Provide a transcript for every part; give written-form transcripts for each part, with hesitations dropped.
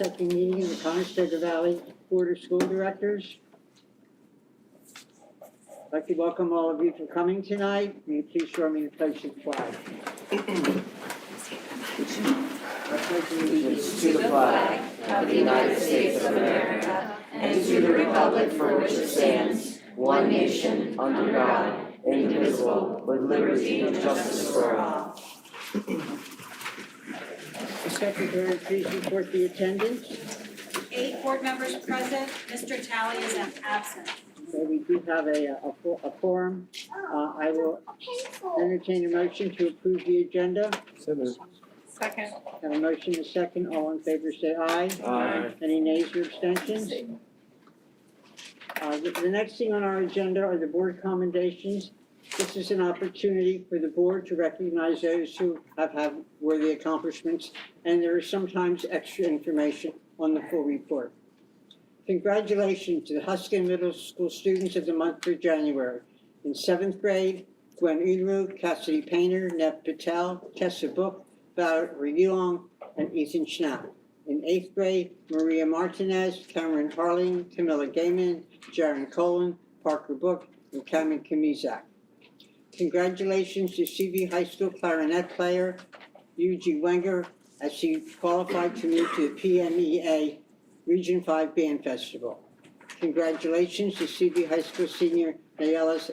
second meeting of the Conestoga Valley Board of School Directors. I'd like to welcome all of you for coming tonight. Will you please join me in the pledge of the flag? Allegiance to the flag of the United States of America and to the republic for which it stands, one nation, under God, indivisible, with liberty and justice for all. The Secretary, please report the attendance. 8 board members present. Mr. Talley is absent. So we do have a quorum. I will entertain a motion to approve the agenda. Second. Have a motion and a second. All in favor say aye. Aye. Any nays or abstentions? The next thing on our agenda are the board commendations. This is an opportunity for the board to recognize those who have had worthy accomplishments, and there is sometimes extra information on the full report. Congratulations to the Huskin Middle School students of the month for January. In 7th grade, Gwen Unruh, Cassidy Painter, Nev Patel, Tessa Book, Valerie Yulong, and Ethan Schnapp. In 8th grade, Maria Martinez, Cameron Harling, Camilla Gaiman, Jaron Colin, Parker Book, and Cameron Kamizak. Congratulations to CV High School clarinet player Yuji Wenger as she qualified to move to the PMEA Region 5 Band Festival. Congratulations to CV High School senior Nayelis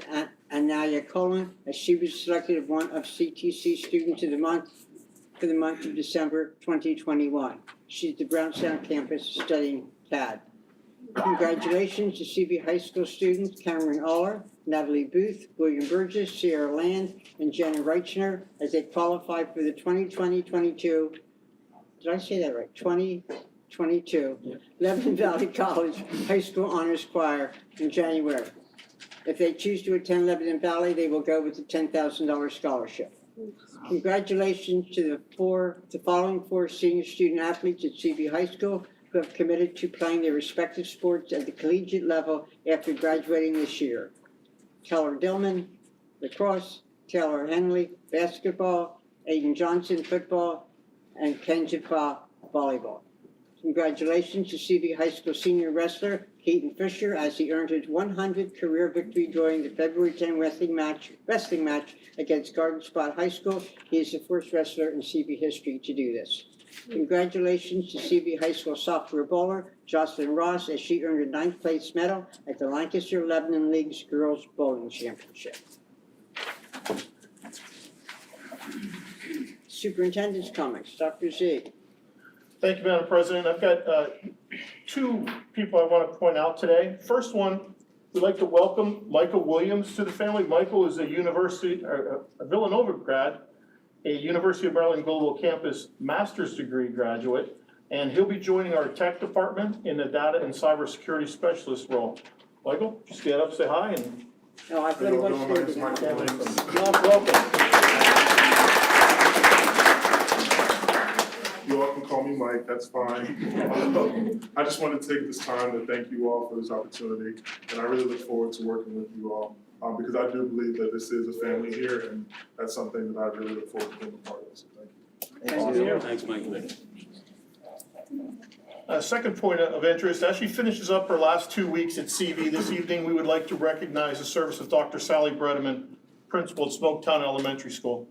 Anaya Colin as she was selected as one of CTC Students of the Month for the month of December 2021. She's at the Brownstown campus studying CAD. Congratulations to CV High School students Cameron Aller, Natalie Booth, William Burgess, Sierra Land, and Jenna Reichner as they qualified for the 2020-22, did I say that right? 2022 Lebanon Valley College High School Honors Choir in January. If they choose to attend Lebanon Valley, they will go with the $10,000 scholarship. Congratulations to the following 4 senior student athletes at CV High School who have committed to playing their respective sports at the collegiate level after graduating this year. Keller Dillman, lacrosse, Taylor Henley, basketball, Aiden Johnson, football, and Ken Jaffa, volleyball. Congratulations to CV High School senior wrestler Keaton Fisher as he earned his 100th career victory during the February 10 wrestling match against Garden Spot High School. He is the first wrestler in CV history to do this. Congratulations to CV High School software bowler Jocelyn Ross as she earned a 9th place medal at the Lancaster Lebanon League's Girls Bowling Championship. Superintendent's comments. Dr. Z. Thank you, Madam President. I've got 2 people I want to point out today. First one, we'd like to welcome Michael Williams to the family. Michael is a Villanova grad, a University of Maryland Global Campus master's degree graduate, and he'll be joining our tech department in the data and cybersecurity specialist role. Michael, just get up, say hi, and No, I thought it was welcome. You all can call me Mike, that's fine. I just want to take this time to thank you all for this opportunity, and I really look forward to working with you all, because I do believe that this is a family here, and that's something that I really look forward to being a part of, so thank you. Thanks, Mike. Second point of interest, as she finishes up her last 2 weeks at CV this evening, we would like to recognize the service of Dr. Sally Bredeman, principal at Smoketown Elementary School.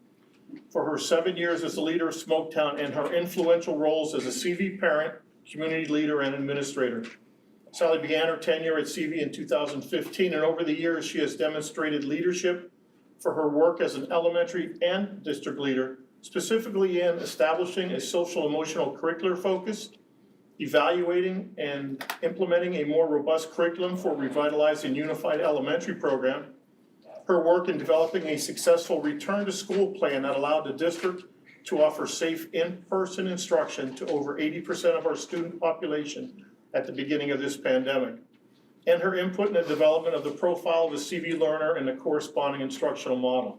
For her 7 years as the leader of Smoketown and her influential roles as a CV parent, community leader, and administrator. Sally began her tenure at CV in 2015, and over the years she has demonstrated leadership for her work as an elementary and district leader, specifically in establishing a social emotional curricular focus, evaluating and implementing a more robust curriculum for revitalizing unified elementary program, her work in developing a successful return to school plan that allowed the district to offer safe in-person instruction to over 80% of our student population at the beginning of this pandemic, and her input in the development of the profile of the CV learner and the corresponding instructional model.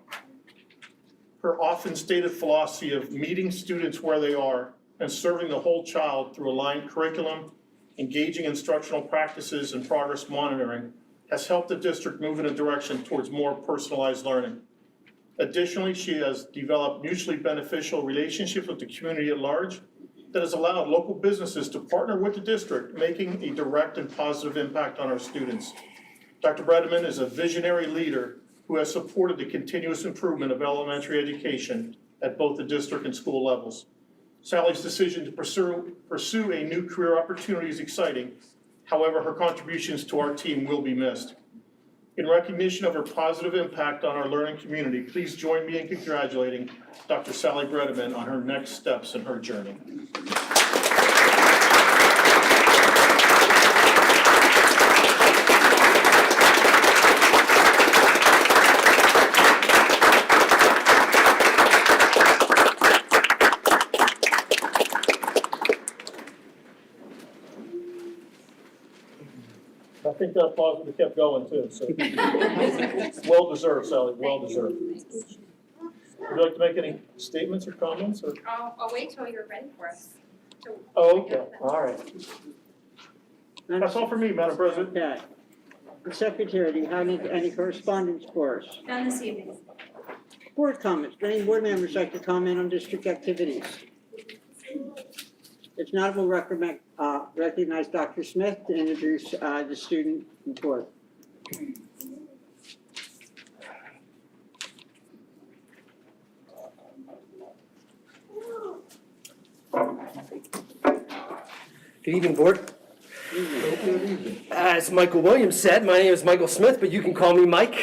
Her often stated philosophy of meeting students where they are and serving the whole child through aligned curriculum, engaging instructional practices, and progress monitoring has helped the district move in a direction towards more personalized learning. Additionally, she has developed mutually beneficial relationships with the community at large that has allowed local businesses to partner with the district, making a direct and positive impact on our students. Dr. Bredeman is a visionary leader who has supported the continuous improvement of elementary education at both the district and school levels. Sally's decision to pursue a new career opportunity is exciting. However, her contributions to our team will be missed. In recognition of her positive impact on our learning community, please join me in congratulating Dr. Sally Bredeman on her next steps in her journey. I think that applause would have kept going too, so. Well deserved, Sally, well deserved. Would you like to make any statements or comments, or? I'll wait till you're ready for us. Oh, okay, all right. That's all for me, Madam President. Okay. Secretary, do you have any correspondence for us? None this evening. Board comments. Do any board members like to comment on district activities? If not, we'll recognize Dr. Smith to introduce the student report. Good evening, Board. As Michael Williams said, my name is Michael Smith, but you can call me Mike.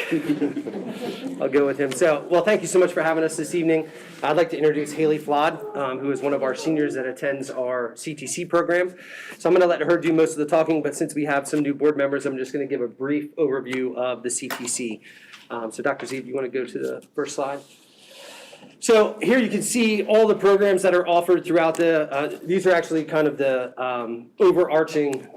I'll go with him. So, well, thank you so much for having us this evening. I'd like to introduce Haley Flood, who is one of our seniors that attends our CTC program. So I'm going to let her do most of the talking, but since we have some new board members, I'm just going to give a brief overview of the CTC. So Dr. Z, if you want to go to the first slide. So here you can see all the programs that are offered throughout the, these are actually kind of the overarching,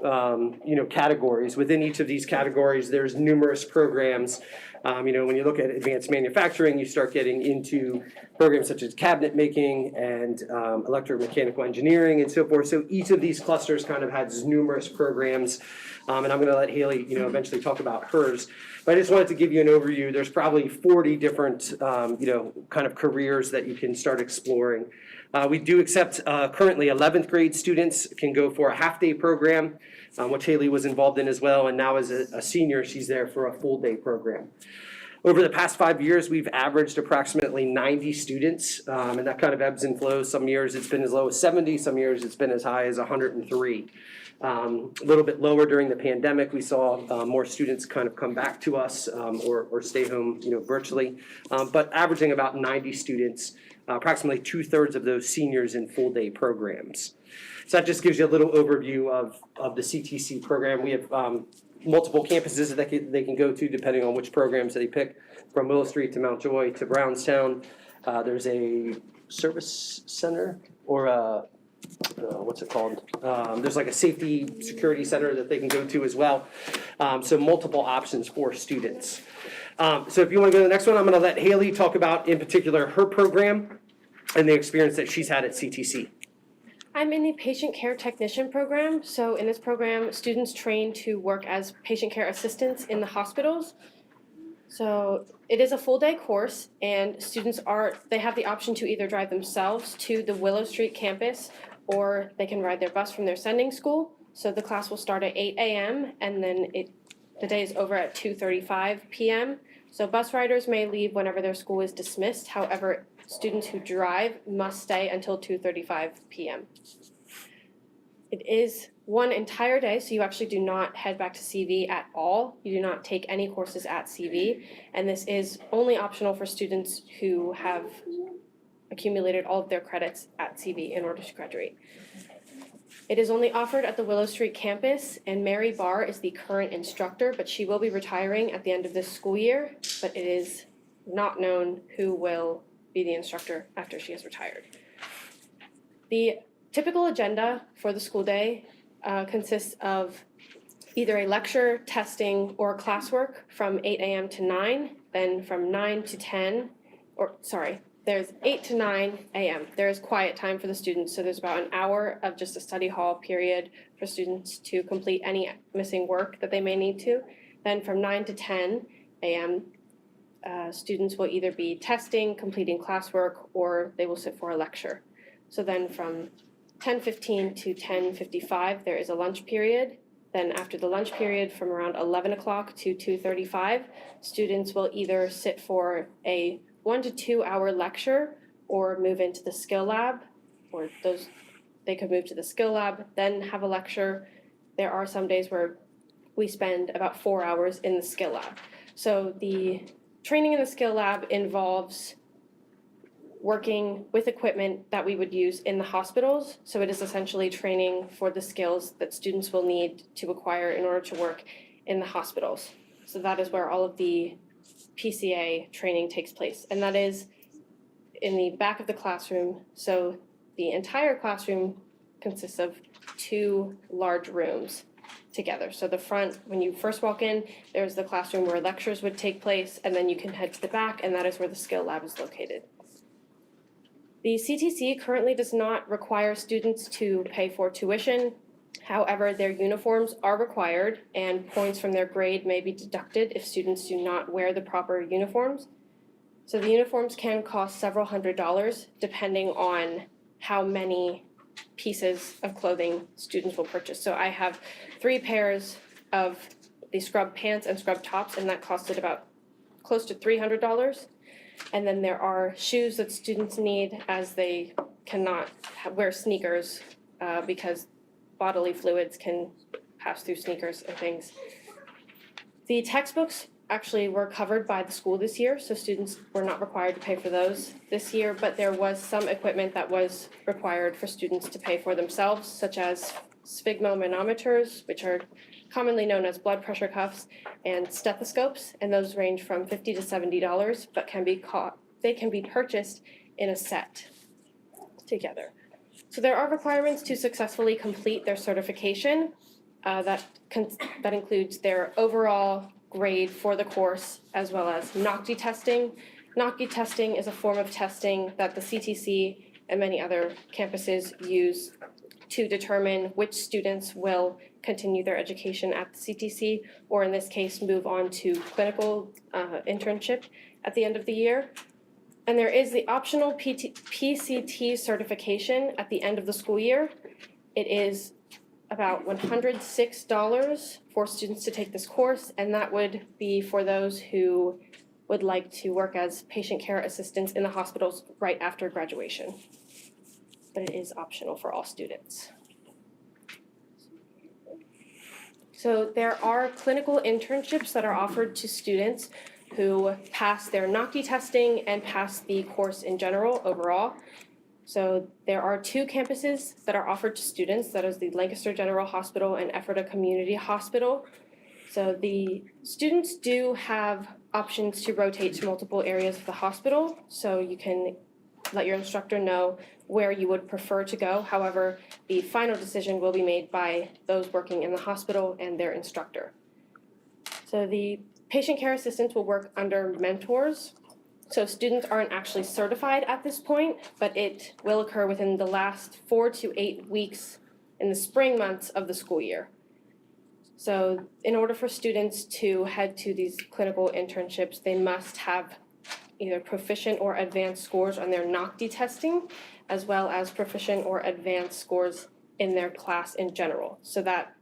categories. Within each of these categories, there's numerous programs. When you look at advanced manufacturing, you start getting into programs such as cabinet making and electromechanical engineering and so forth. So each of these clusters kind of has numerous programs. And I'm going to let Haley, eventually talk about hers. But I just wanted to give you an overview. There's probably 40 different, kind of careers that you can start exploring. We do accept currently 11th grade students can go for a half-day program, which Haley was involved in as well. And now as a senior, she's there for a full-day program. Over the past 5 years, we've averaged approximately 90 students, and that kind of ebbs and flows. Some years it's been as low as 70, some years it's been as high as 103. A little bit lower during the pandemic, we saw more students kind of come back to us or stay home, virtually, but averaging about 90 students, approximately 2/3 of those seniors in full-day programs. So that just gives you a little overview of the CTC program. We have multiple campuses that they can go to depending on which programs they pick, from Willow Street to Mount Joy to Brownstown. There's a service center or a what's it called? There's like a safety security center that they can go to as well. So multiple options for students. So if you want to go to the next one, I'm going to let Haley talk about in particular her program and the experience that she's had at CTC. I'm in the patient care technician program. So in this program, students train to work as patient care assistants in the hospitals. So it is a full day course, and students they have the option to either drive themselves to the Willow Street campus, or they can ride their bus from their sending school. So the class will start at 8 a.m. and then the day is over at 2:35 p.m. So bus riders may leave whenever their school is dismissed. However, students who drive must stay until 2:35 p.m. It is one entire day, so you actually do not head back to CV at all. You do not take any courses at CV, and this is only optional for students who have accumulated all of their credits at CV in order to graduate. It is only offered at the Willow Street campus, and Mary Barr is the current instructor, but she will be retiring at the end of this school year, but it is not known who will be the instructor after she has retired. The typical agenda for the school day consists of either a lecture, testing, or classwork from 8 a.m. to 9, then from 9 to 10, there's 8 to 9 a.m. There is quiet time for the students, so there's about an hour of just a study hall period for students to complete any missing work that they may need to. Then from 9 to 10 a.m., students will either be testing, completing classwork, or they will sit for a lecture. So then from 10:15 to 10:55, there is a lunch period. Then after the lunch period, from around 11 o'clock to 2:35, students will either sit for a 1 to 2 hour lecture or move into the skill lab, or they could move to the skill lab, then have a lecture. There are some days where we spend about 4 hours in the skill lab. So the training in the skill lab involves working with equipment that we would use in the hospitals. So it is essentially training for the skills that students will need to acquire in order to work in the hospitals. So that is where all of the PCA training takes place. And that is in the back of the classroom. So the entire classroom consists of 2 large rooms together. So the front, when you first walk in, there's the classroom where lectures would take place, and then you can head to the back, and that is where the skill lab is located. The CTC currently does not require students to pay for tuition. However, their uniforms are required, and points from their grade may be deducted if students do not wear the proper uniforms. So the uniforms can cost several $100s depending on how many pieces of clothing students will purchase. So I have 3 pairs of the scrub pants and scrub tops, and that costed about close to $300. And then there are shoes that students need, as they cannot wear sneakers because bodily fluids can pass through sneakers and things. The textbooks actually were covered by the school this year, so students were not required to pay for those this year, but there was some equipment that was required for students to pay for themselves, such as sphygmomanometers, which are commonly known as blood pressure cuffs, and stethoscopes, and those range from $50 to $70, but they can be purchased in a set together. So there are requirements to successfully complete their certification. That includes their overall grade for the course, as well as NOCTI testing. NOCTI testing is a form of testing that the CTC and many other campuses use to determine which students will continue their education at the CTC, or in this case, move on to clinical internship at the end of the year. And there is the optional PCT certification at the end of the school year. It is about $106 for students to take this course, and that would be for those who would like to work as patient care assistants in the hospitals right after graduation. But it is optional for all students. So there are clinical internships that are offered to students who pass their NOCTI testing and pass the course in general overall. So there are 2 campuses that are offered to students. That is the Lancaster General Hospital and Ephrata Community Hospital. So the students do have options to rotate to multiple areas of the hospital. So you can let your instructor know where you would prefer to go. However, the final decision will be made by those working in the hospital and their instructor. So the patient care assistants will work under mentors. So students aren't actually certified at this point, but it will occur within the last 4 to 8 weeks in the spring months of the school year. So in order for students to head to these clinical internships, they must have either proficient or advanced scores on their NOCTI testing, as well as proficient or advanced scores in their class in general. So that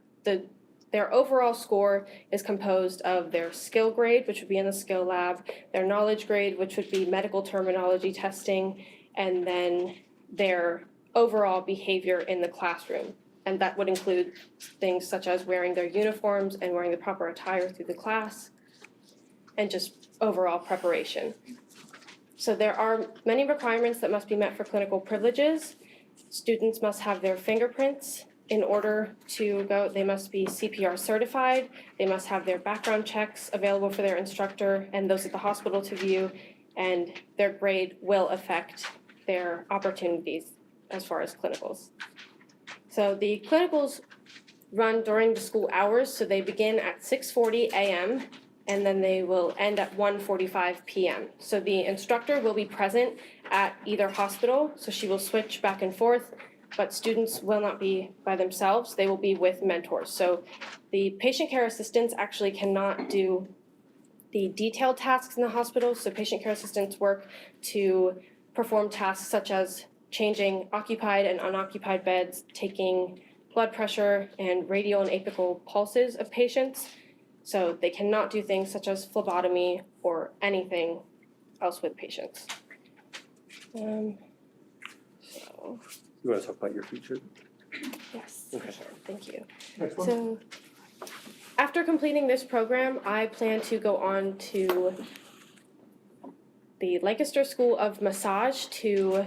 their overall score is composed of their skill grade, which would be in the skill lab, their knowledge grade, which would be medical terminology testing, and then their overall behavior in the classroom. And that would include things such as wearing their uniforms and wearing the proper attire through the class, and just overall preparation. So there are many requirements that must be met for clinical privileges. Students must have their fingerprints. In order to go, they must be CPR certified, they must have their background checks available for their instructor and those at the hospital to view, and their grade will affect their opportunities as far as clinicals. So the clinicals run during the school hours, so they begin at 6:40 a.m. and then they will end at 1:45 p.m. So the instructor will be present at either hospital, so she will switch back and forth, but students will not be by themselves, they will be with mentors. So the patient care assistants actually cannot do the detailed tasks in the hospital, so patient care assistants work to perform tasks such as changing occupied and unoccupied beds, taking blood pressure and radial and apical pulses of patients. So they cannot do things such as phlebotomy or anything else with patients. So, You want to talk about your future? yes, Okay. sure, thank you. Next one. So, after completing this program, I plan to go on to the Lancaster School of Massage to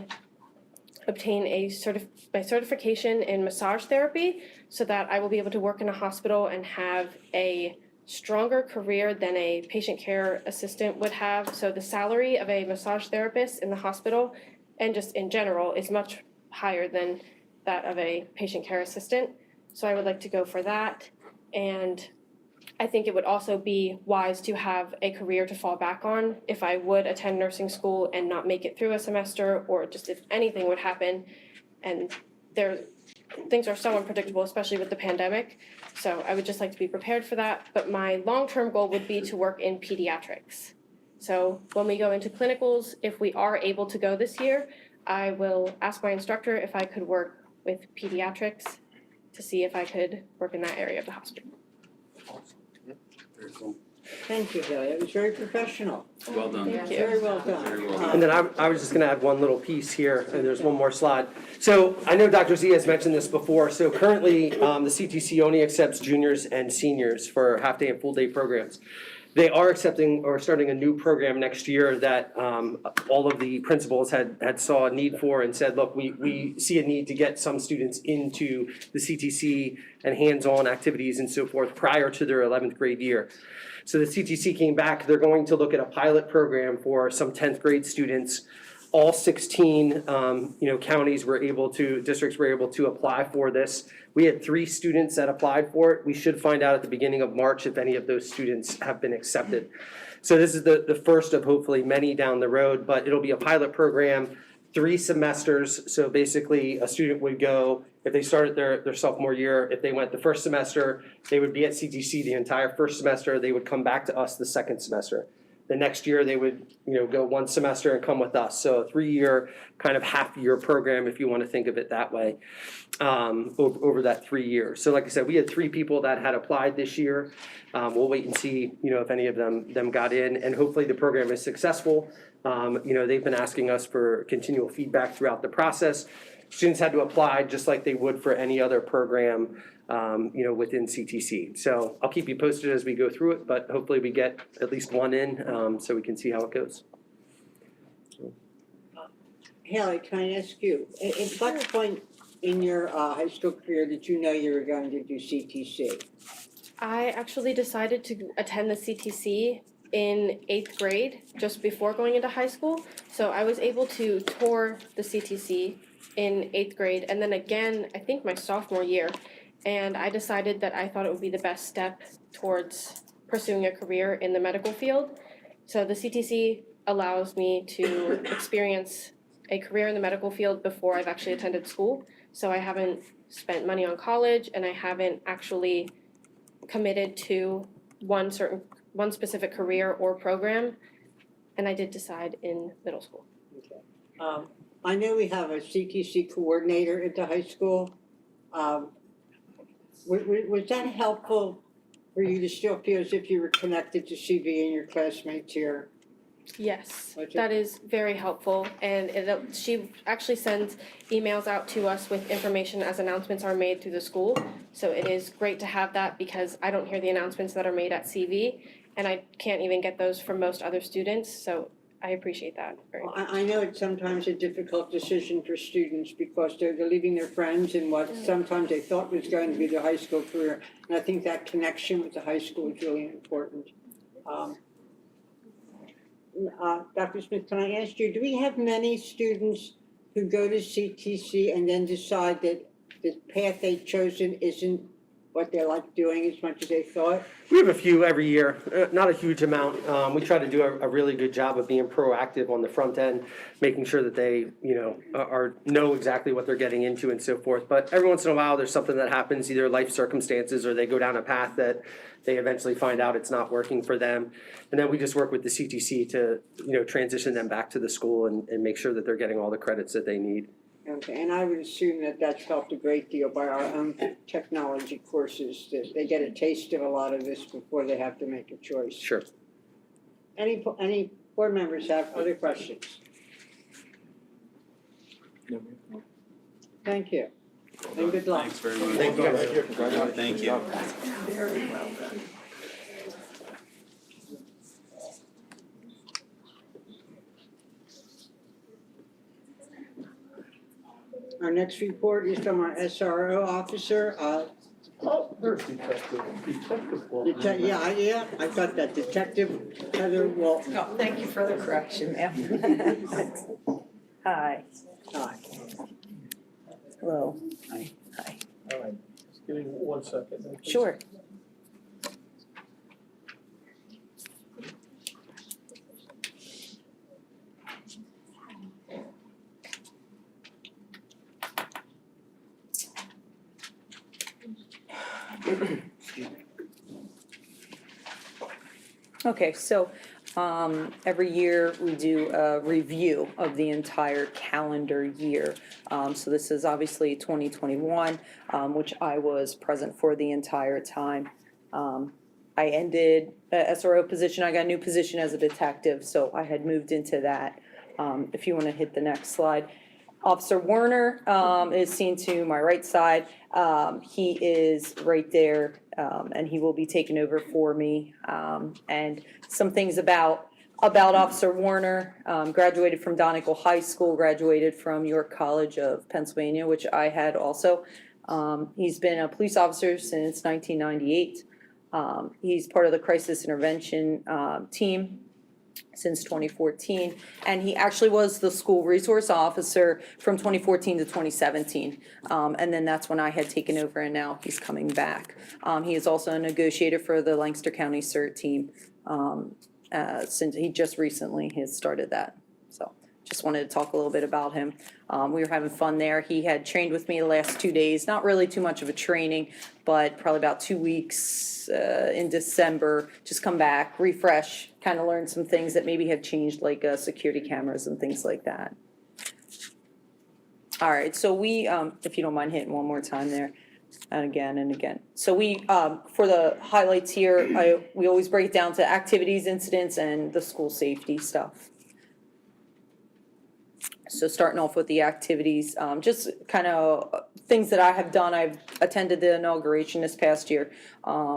obtain my certification in massage therapy so that I will be able to work in a hospital and have a stronger career than a patient care assistant would have. So the salary of a massage therapist in the hospital and just in general is much higher than that of a patient care assistant. So I would like to go for that. And I think it would also be wise to have a career to fall back on if I would attend nursing school and not make it through a semester, or just if anything would happen. And things are so unpredictable, especially with the pandemic. So I would just like to be prepared for that. But my long-term goal would be to work in pediatrics. So when we go into clinicals, if we are able to go this year, I will ask my instructor if I could work with pediatrics to see if I could work in that area of the hospital. Very cool. Thank you, Haley. It was very professional. Well done. Thank you. Very well done. Very well done. And then I was just going to add one little piece here, and there's one more slide. So I know Dr. Z has mentioned this before. So currently, the CTC only accepts juniors and seniors for half-day and full-day programs. They are accepting or starting a new program next year that all of the principals had saw a need for and said, look, we see a need to get some students into the CTC and hands-on activities and so forth prior to their 11th grade year. So the CTC came back, they're going to look at a pilot program for some 10th grade students. All 16 counties were able to, districts were able to apply for this. We had 3 students that applied for it. We should find out at the beginning of March if any of those students have been accepted. So this is the first of hopefully many down the road, but it'll be a pilot program, 3 semesters. So basically a student would go, if they started their sophomore year, if they went the first semester, they would be at CTC the entire first semester. They would come back to us the second semester. The next year, they would, go 1 semester and come with us. So a 3-year, kind of half-year program, if you want to think of it that way, over that 3 years. So like I said, we had 3 people that had applied this year. We'll wait and see, if any of them got in, and hopefully the program is successful. They've been asking us for continual feedback throughout the process. Students had to apply just like they would for any other program, within CTC. So I'll keep you posted as we go through it, but hopefully we get at least 1 in, so we can see how it goes. Haley, can I ask you, at what point in your high school career did you know you were going to do CTC? I actually decided to attend the CTC in 8th grade, just before going into high school. So I was able to tour the CTC in 8th grade, and then again, I think my sophomore year. And I decided that I thought it would be the best step towards pursuing a career in the medical field. So the CTC allows me to experience a career in the medical field before I've actually attended school. So I haven't spent money on college, and I haven't actually committed to one specific career or program. And I did decide in middle school. Okay. I know we have a CTC coordinator at the high school. Was that helpful for you to still feel as if you were connected to CV and your classmates here? Yes, Okay. that is very helpful, and she actually sends emails out to us with information as announcements are made through the school. So it is great to have that because I don't hear the announcements that are made at CV, and I can't even get those from most other students, so I appreciate that very much. Well, I know it's sometimes a difficult decision for students because they're leaving their friends and what sometimes they thought was going to be their high school career. And I think that connection with the high school is really important. Dr. Smith, can I ask you, do we have many students who go to CTC and then decide that the path they've chosen isn't what they like doing as much as they thought? We have a few every year, not a huge amount. We try to do a really good job of being proactive on the front end, making sure that they, know exactly what they're getting into and so forth. But every once in a while, there's something that happens, either life circumstances or they go down a path that they eventually find out it's not working for them. And then we just work with the CTC to, transition them back to the school and make sure that they're getting all the credits that they need. Okay, and I would assume that that's helped a great deal by our own technology courses, that they get a taste of a lot of this before they have to make a choice. Sure. Any board members have other questions? Thank you, and good luck. Thanks very much. Thank you. Thank you. Very well done. Our next report is from our SRO officer, Oh, there's Detective yeah, I've got that, Detective Heather Walton. Oh, thank you for the correction, ma'am. Hi. Hi. Hello. Hi. All right, just give me 1 second. then, please. Sure. Okay, so every year we do a review of the entire calendar year. So this is obviously 2021, which I was present for the entire time. I ended a SRO position, I got a new position as a detective, so I had moved into that. If you want to hit the next slide. Officer Werner is seen to my right side. He is right there, and he will be taking over for me. And some things about Officer Werner, graduated from Donegal High School, graduated from York College of Pennsylvania, which I had also. He's been a police officer since 1998. He's part of the crisis intervention team since 2014, and he actually was the school resource officer from 2014 to 2017, and then that's when I had taken over, and now he's coming back. He is also a negotiator for the Lancaster County CERT team, since he just recently has started that. So just wanted to talk a little bit about him. We were having fun there. He had trained with me the last 2 days, not really too much of a training, but probably about 2 weeks in December, just come back, refresh, kind of learn some things that maybe have changed, like security cameras and things like that. All right, so we, if you don't mind hitting one more time there, and again and again. So we, for the highlights here, we always break it down to activities, incidents, and the school safety stuff. So starting off with the activities, just kind of things that I have done. I've attended the inauguration this past year,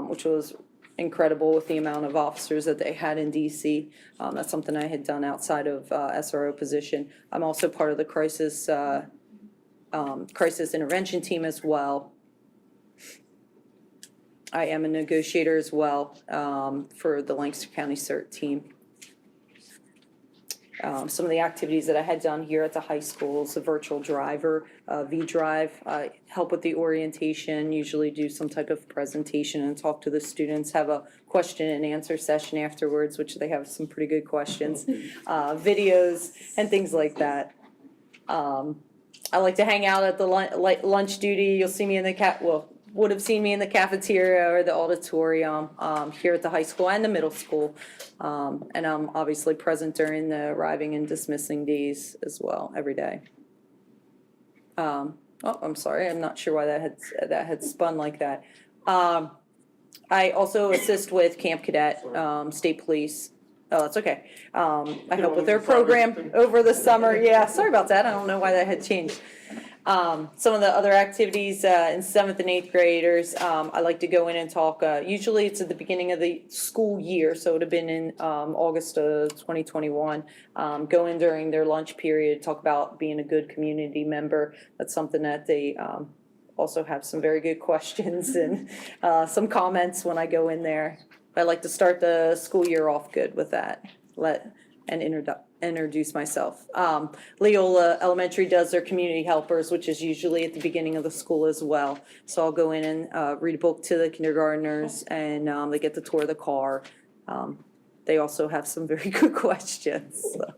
which was incredible with the amount of officers that they had in DC. That's something I had done outside of SRO position. I'm also part of the crisis intervention team as well. I am a negotiator as well for the Lancaster County CERT team. Some of the activities that I had done here at the high schools, a virtual driver, V-Drive, help with the orientation, usually do some type of presentation and talk to the students, have a question and answer session afterwards, which they have some pretty good questions, videos and things like that. I like to hang out at the lunch duty. You'll see me in the would have seen me in the cafeteria or the auditorium here at the high school and the middle school. And I'm obviously present during the arriving and dismissing days as well, every day. Oh, I'm sorry, I'm not sure why that had spun like that. I also assist with Camp Cadet, State Police. Oh, that's okay. I help with their program over the summer. Yeah, sorry about that. I don't know why that had changed. Some of the other activities in 7th and 8th graders, I like to go in and talk. Usually it's at the beginning of the school year, so it would have been in August of 2021. Go in during their lunch period, talk about being a good community member. That's something that they also have some very good questions and some comments when I go in there. I like to start the school year off good with that. Introduce myself. Leola Elementary does their community helpers, which is usually at the beginning of the school as well. So I'll go in and read a book to the kindergartners, and they get to tour the car. They also have some very good questions. So.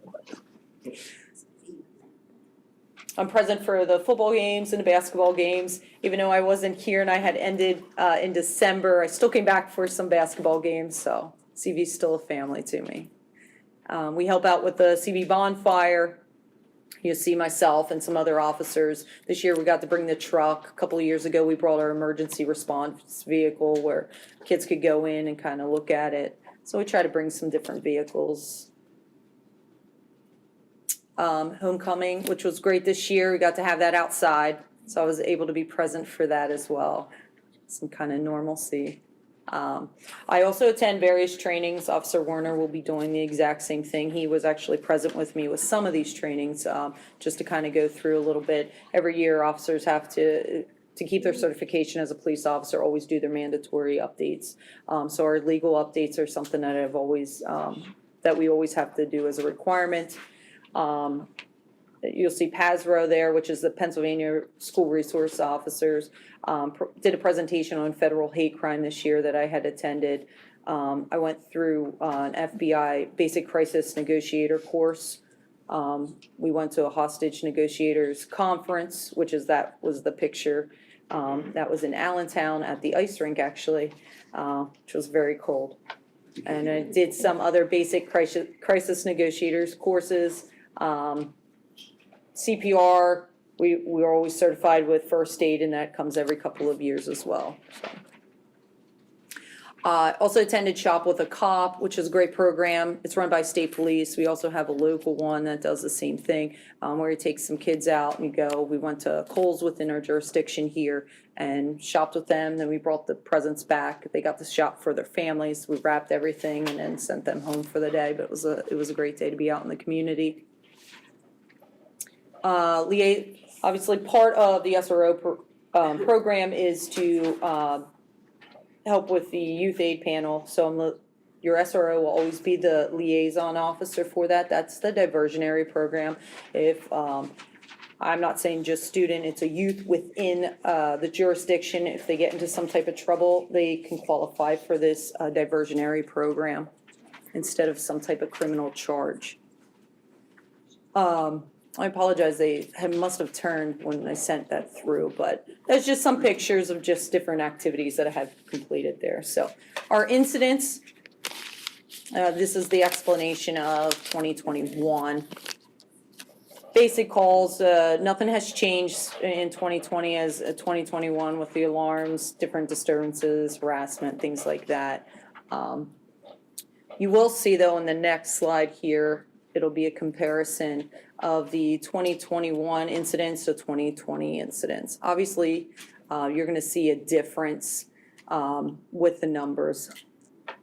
I'm present for the football games and the basketball games. Even though I wasn't here and I had ended in December, I still came back for some basketball games, so CV's still a family to me. We help out with the CV bonfire. You see myself and some other officers. This year we got to bring the truck. A couple of years ago, we brought our emergency response vehicle where kids could go in and kind of look at it. So we try to bring some different vehicles. Homecoming, which was great this year. We got to have that outside, so I was able to be present for that as well. Some kind of normalcy. I also attend various trainings. Officer Werner will be doing the exact same thing. He was actually present with me with some of these trainings, just to kind of go through a little bit. Every year, officers have to keep their certification as a police officer, always do their mandatory updates. So our legal updates are something that I've always, that we always have to do as a requirement. You'll see PASRO there, which is the Pennsylvania School Resource Officers. Did a presentation on federal hate crime this year that I had attended. I went through an FBI basic crisis negotiator course. We went to a hostage negotiators conference, which was the picture. That was in Allentown at the ice rink, actually, which was very cold. And I did some other basic crisis negotiators courses. CPR, we were always certified with first aid, and that comes every couple of years as well. So. Also attended Shop with a Cop, which is a great program. It's run by state police. We also have a local one that does the same thing, where you take some kids out and you go. We went to Kohl's within our jurisdiction here and shopped with them. Then we brought the presents back. They got to shop for their families. We wrapped everything and then sent them home for the day. But it was a great day to be out in the community. Obviously, part of the SRO program is to help with the youth aid panel. So your SRO will always be the liaison officer for that. That's the diversionary program. If I'm not saying just student, it's a youth within the jurisdiction. If they get into some type of trouble, they can qualify for this diversionary program instead of some type of criminal charge. I apologize, they must have turned when I sent that through, but there's just some pictures of just different activities that I have completed there. So our incidents, this is the explanation of 2021. Basic calls, nothing has changed in 2020 as 2021 with the alarms, different disturbances, harassment, things like that. You will see though in the next slide here, it'll be a comparison of the 2021 incidents to 2020 incidents. Obviously, you're going to see a difference with the numbers.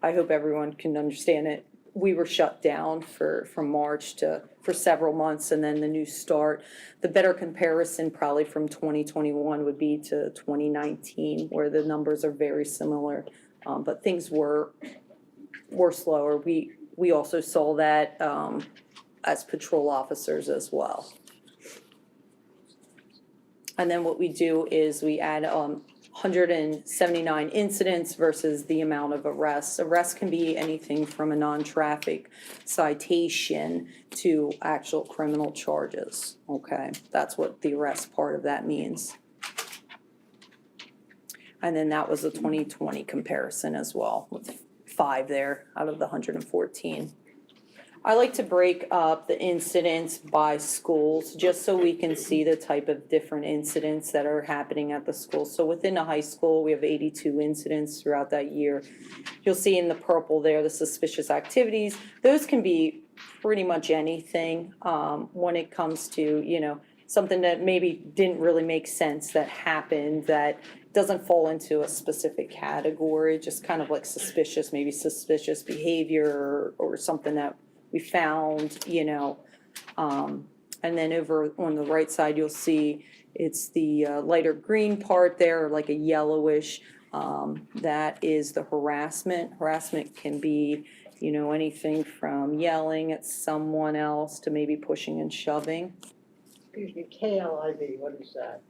I hope everyone can understand it. We were shut down from March for several months, and then the new start. The better comparison probably from 2021 would be to 2019, where the numbers are very similar, but things were slower. We also saw that as patrol officers as well. And then what we do is we add 179 incidents versus the amount of arrests. Arrests can be anything from a non-traffic citation to actual criminal charges. Okay, that's what the arrest part of that means. And then that was a 2020 comparison as well, with 5 there out of the 114. I like to break up the incidents by schools just so we can see the type of different incidents that are happening at the school. So within a high school, we have 82 incidents throughout that year. You'll see in the purple there the suspicious activities. Those can be pretty much anything when it comes to, something that maybe didn't really make sense that happened that doesn't fall into a specific category, just kind of like maybe suspicious behavior or something that we found, and then over on the right side, you'll see it's the lighter green part there, like a yellowish. That is the harassment. Harassment can be, anything from yelling at someone else to maybe pushing and shoving. Excuse me, KLIV, what is that?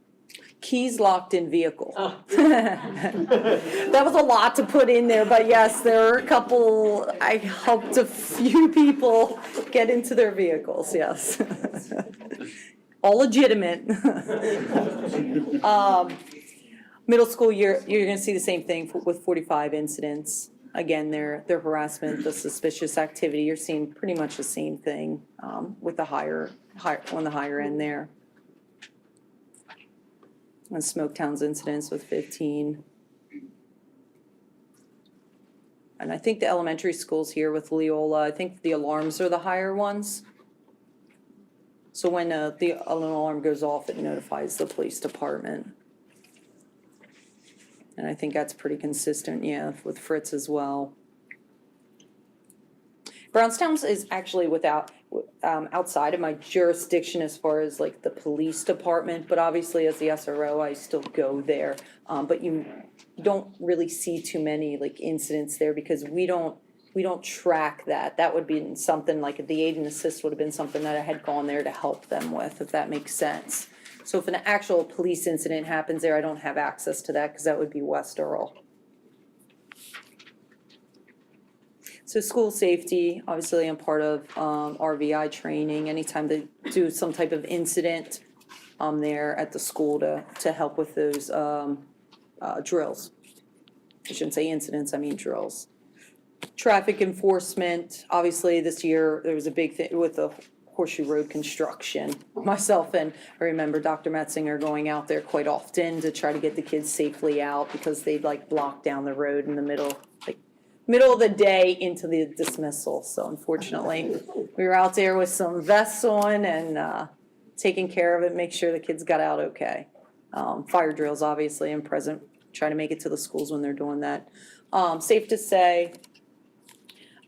Keys locked in vehicle. Oh. That was a lot to put in there, but yes, there are a couple, I helped a few people get into their vehicles, yes. All legitimate. Middle school, you're gonna see the same thing with 45 incidents. again, their harassment, the suspicious activity, you're seeing pretty much the same thing with the higher on the higher end there. And Smoketown's incidents with 15. And I think the elementary schools here with Leola, I think the alarms are the higher ones. So when an alarm goes off, it notifies the police department. And I think that's pretty consistent, yeah, with Fritz as well. Brownstown's is actually outside of my jurisdiction as far as like the police department, but obviously as the SRO, I still go there. But you don't really see too many like incidents there because we don't track that. That would be something like the aid and assist would have been something that I had gone there to help them with, if that makes sense. So if an actual police incident happens there, I don't have access to that because that would be West Earl. So school safety, obviously I'm part of RVI training. Anytime they do some type of incident, I'm there at the school to help with those drills. I shouldn't say incidents, I mean drills. Traffic enforcement, obviously this year there was a big thing with the Horseshoe Road construction. Myself and I remember Dr. Metzinger going out there quite often to try to get the kids safely out because they'd like block down the road in the middle of the day into the dismissal. So unfortunately, we were out there with some vests on and taking care of it, make sure the kids got out okay. Fire drills, obviously, I'm present, trying to make it to the schools when they're doing that. Safe to say,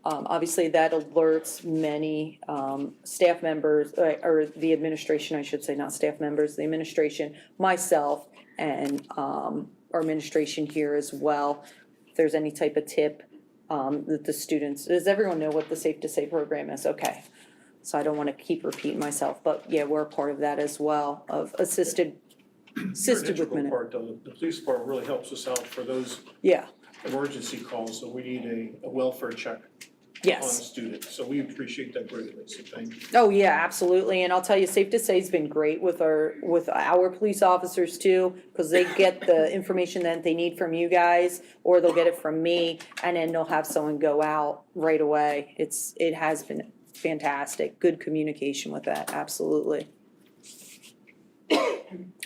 obviously that alerts many staff members, or the administration, I should say, not staff members, the administration, myself, and our administration here as well. If there's any type of tip that the students, does everyone know what the Safe to Say program is? Okay. So I don't want to keep repeating myself, but yeah, we're a part of that as well, of assisted with minute. Part, though, the police department really helps us out for those Yeah, emergency calls, so we need a welfare check on a yes. student, so we appreciate that greatly, so thank you. Oh, yeah, absolutely. And I'll tell you, Safe to Say's been great with our police officers too, because they get the information that they need from you guys, or they'll get it from me, and then they'll have someone go out right away. It has been fantastic. Good communication with that, absolutely.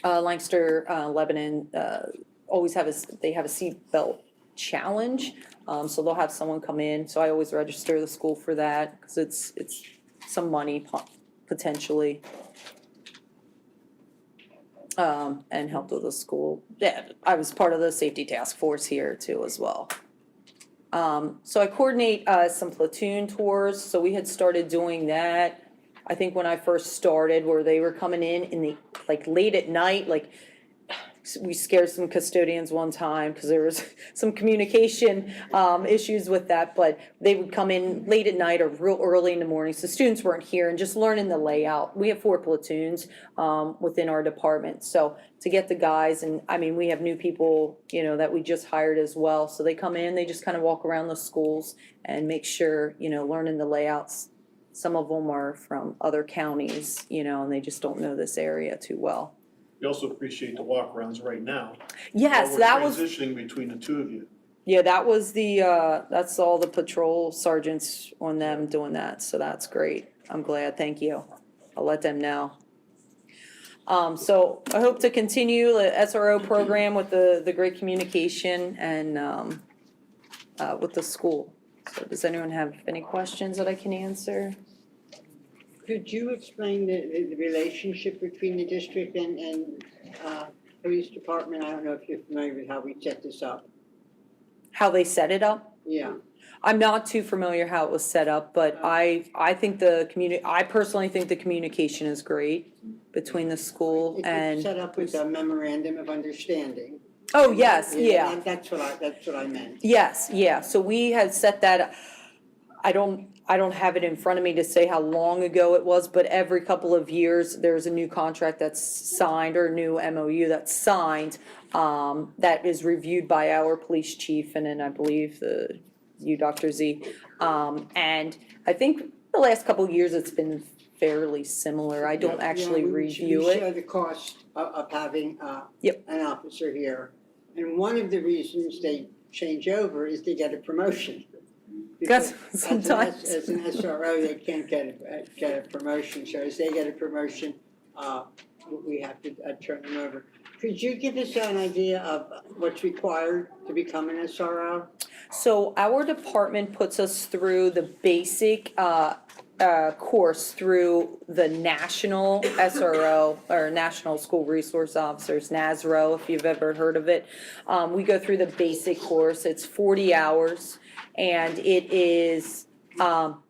Lancaster, Lebanon, always have they have a seatbelt challenge. So they'll have someone come in. So I always register the school for that because it's some money potentially. And helped with the school. Yeah, I was part of the safety task force here too as well. So I coordinate some platoon tours. So we had started doing that. I think when I first started, where they were coming in the like late at night, like we scared some custodians one time because there was some communication issues with that, but they would come in late at night or real early in the morning, so students weren't here, and just learning the layout. We have 4 platoons within our department, so to get the guys, and I mean, we have new people, that we just hired as well, so they come in, they just kind of walk around the schools and make sure, learning the layouts. Some of them are from other counties, and they just don't know this area too well. We also appreciate the walkarounds right now. Yes, While that we're was. transitioning between the two of you. Yeah, that was that's all the patrol sergeants on them doing that, so that's great. I'm glad, thank you. I'll let them know. So I hope to continue the SRO program with the great communication and with the school. So does anyone have any questions that I can answer? Could you explain the relationship between the district and police department? I don't know if you're familiar with how we set this up. How they set it up? Yeah. I'm not too familiar how it was set up, but I think I personally think the communication is great between the school It's and. set up with a memorandum of understanding. Oh, yes, yeah. That's what I meant. Yes, yeah, so we had set that, I don't have it in front of me to say how long ago it was, but every couple of years, there's a new contract that's signed or a new MOU that's signed that is reviewed by our police chief and then I believe you, Dr. Z. And I think the last couple of years, it's been fairly similar. I don't actually review We it. share the cost of having Yep. an officer here. And one of the reasons they change over is to get a promotion. Because Because sometimes. As an SRO, they can't get a promotion, so as they get a promotion, we have to turn them over. Could you give us an idea of what's required to become an SRO? So our department puts us through the basic course through the National SRO, or National School Resource Officers, NASRO, if you've ever heard of it. We go through the basic course. It's 40 hours, and it is,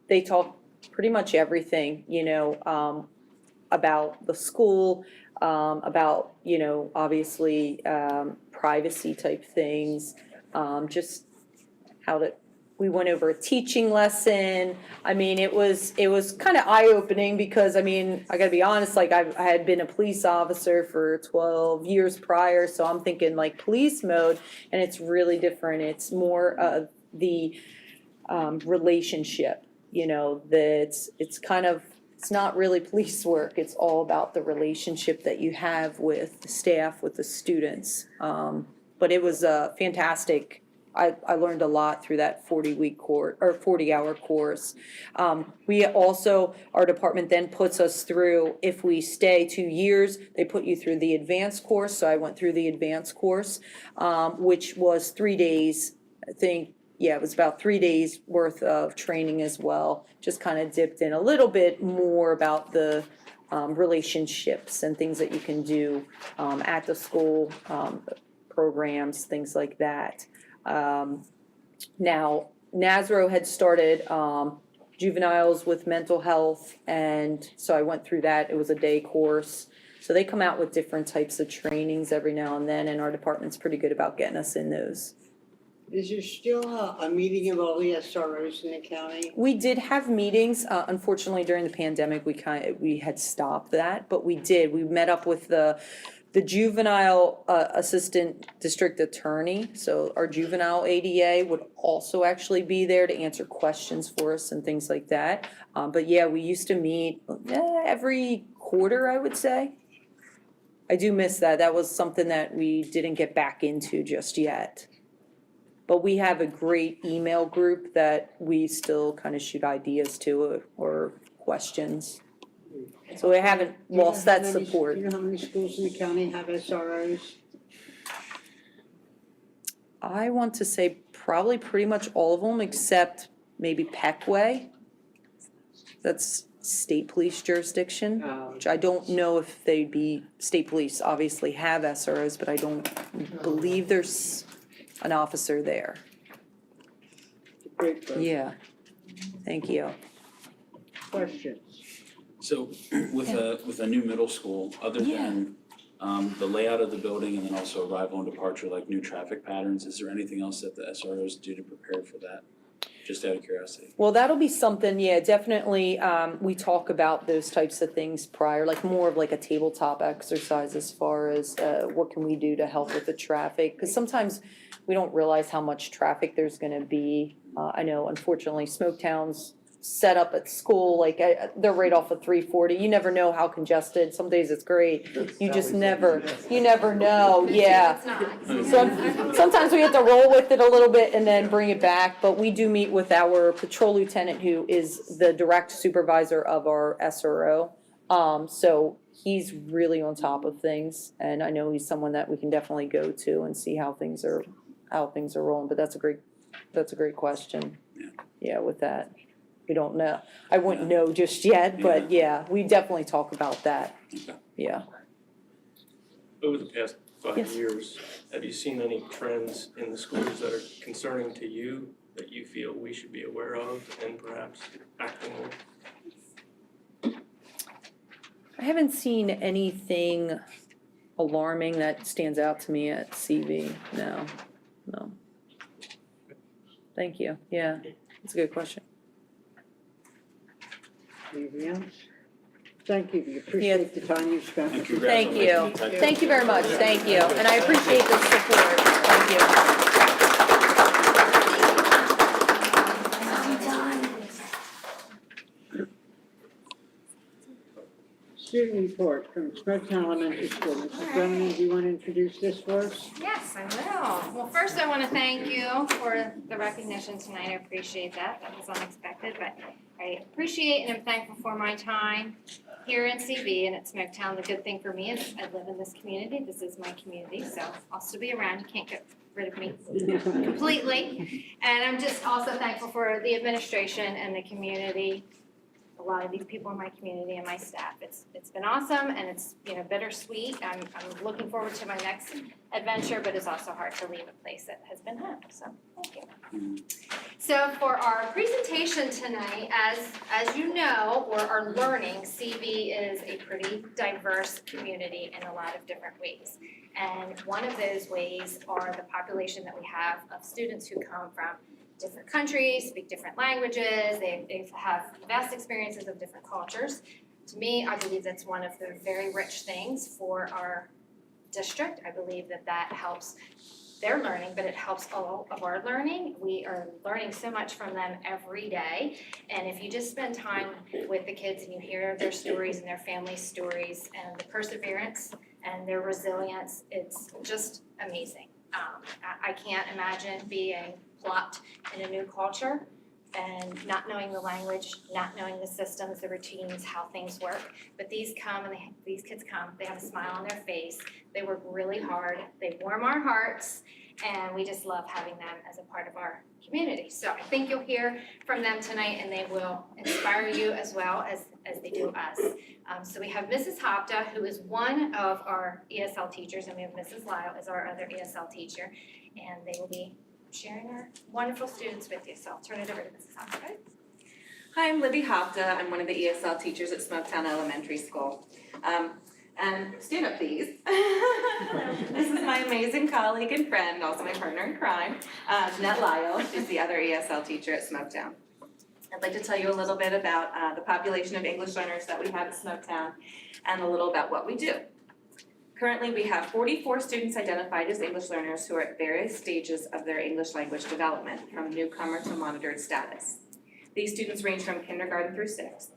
they talk pretty much everything, about the school, about, obviously, privacy type things, just how to, we went over a teaching lesson. I mean, it was kind of eye-opening because, I gotta be honest, like I had been a police officer for 12 years prior, so I'm thinking like police mode, and it's really different. It's more of the relationship, that it's kind of, it's not really police work. It's all about the relationship that you have with the staff, with the students. But it was a fantastic. I learned a lot through that 40-week course or 40-hour course. We also, our department then puts us through, if we stay 2 years, they put you through the advanced course. So I went through the advanced course, which was 3 days, I think. Yeah, it was about 3 days worth of training as well. Just kind of dipped in a little bit more about the relationships and things that you can do at the school, programs, things like that. Now, NASRO had started juveniles with mental health, and so I went through that. It was a day course. So they come out with different types of trainings every now and then, and our department's pretty good about getting us in those. Is there still a meeting of all the SROs in the county? We did have meetings. Unfortunately, during the pandemic, we had stopped that, but we did. We met up with the juvenile assistant district attorney. So our juvenile ADA would also actually be there to answer questions for us and things like that. But yeah, we used to meet every quarter, I would say. I do miss that. That was something that we didn't get back into just yet. But we have a great email group that we still kind of shoot ideas to or questions. So we haven't lost that support. Do you know how many schools in the county have SROs? I want to say probably pretty much all of them except maybe Peckway. That's state police jurisdiction, which I don't know if they'd be, state police obviously have SROs, but I don't believe there's an officer there. Great question. Yeah, thank you. Questions? So with a new middle school, other than the layout of the building and then also arrival and departure, like new traffic patterns, is there anything else that the SROs do to prepare for that? Just out of curiosity. Well, that'll be something, yeah, definitely, we talk about those types of things prior, like more of like a tabletop exercise as far as what can we do to help with the traffic, because sometimes we don't realize how much traffic there's gonna be. I know unfortunately Smoketown's set up at school, like they're right off of 340. You never know how congested. Some days it's great. You just never know. Yeah. So sometimes we have to roll with it a little bit and then bring it back. But we do meet with our patrol lieutenant, who is the direct supervisor of our SRO. So he's really on top of things, and I know he's someone that we can definitely go to and see how things are rolling. But that's a great question. Yeah, with that. We don't know. I wouldn't know just yet, but yeah, we definitely talk about that. Okay. Yeah. Over the past 5 Yes. years, have you seen any trends in the schools that are concerning to you that you feel we should be aware of and perhaps acting on? I haven't seen anything alarming that stands out to me at CV. No. Thank you. Yeah, that's a good question. Anything else? Thank you. We appreciate the time you spent. And Thank you. congratulations. Thank you very much. Thank you. And I appreciate the support. Thank you. Student report from Smoketown Elementary School. Mrs. Brennan, do you want to introduce this for us? Yes, I will. Well, first I want to thank you for the recognition tonight. I appreciate that. That was unexpected, but I appreciate and I'm thankful for my time here in CV and at Smoketown. The good thing for me is I live in this community. This is my community, so I'll still be around. You can't get rid of me completely. And I'm just also thankful for the administration and the community. A lot of these people in my community and my staff. It's been awesome and it's bittersweet. I'm looking forward to my next adventure, but it's also hard to leave a place that has been home. So thank you. So for our presentation tonight, as you know or are learning, CV is a pretty diverse community in a lot of different ways. And one of those ways are the population that we have of students who come from different countries, speak different languages, they have vast experiences of different cultures. To me, I believe that's one of the very rich things for our district. I believe that helps their learning, but it helps all of our learning. We are learning so much from them every day. And if you just spend time with the kids and you hear their stories and their family stories and the perseverance and their resilience, it's just amazing. I can't imagine being plopped in a new culture and not knowing the language, not knowing the systems, the routines, how things work. But these kids come, they have a smile on their face, they work really hard, they warm our hearts, and we just love having them as a part of our community. So I think you'll hear from them tonight and they will inspire you as well as they do us. So we have Mrs. Hopta, who is one of our ESL teachers, and we have Mrs. Lyle as our other ESL teacher, and they will be sharing our wonderful students with you. So I'll turn it over to Mrs. Hopta. Hi, I'm Libby Hopta. I'm one of the ESL teachers at Smoketown Elementary School. And stand up, please. This is my amazing colleague and friend, also my partner in crime, Jeanette Lyle. She's the other ESL teacher at Smoketown. I'd like to tell you a little bit about the population of English learners that we have at Smoketown and a little about what we do. Currently, we have 44 students identified as English learners who are at various stages of their English language development, from newcomer to monitored status. These students range from kindergarten through 6th.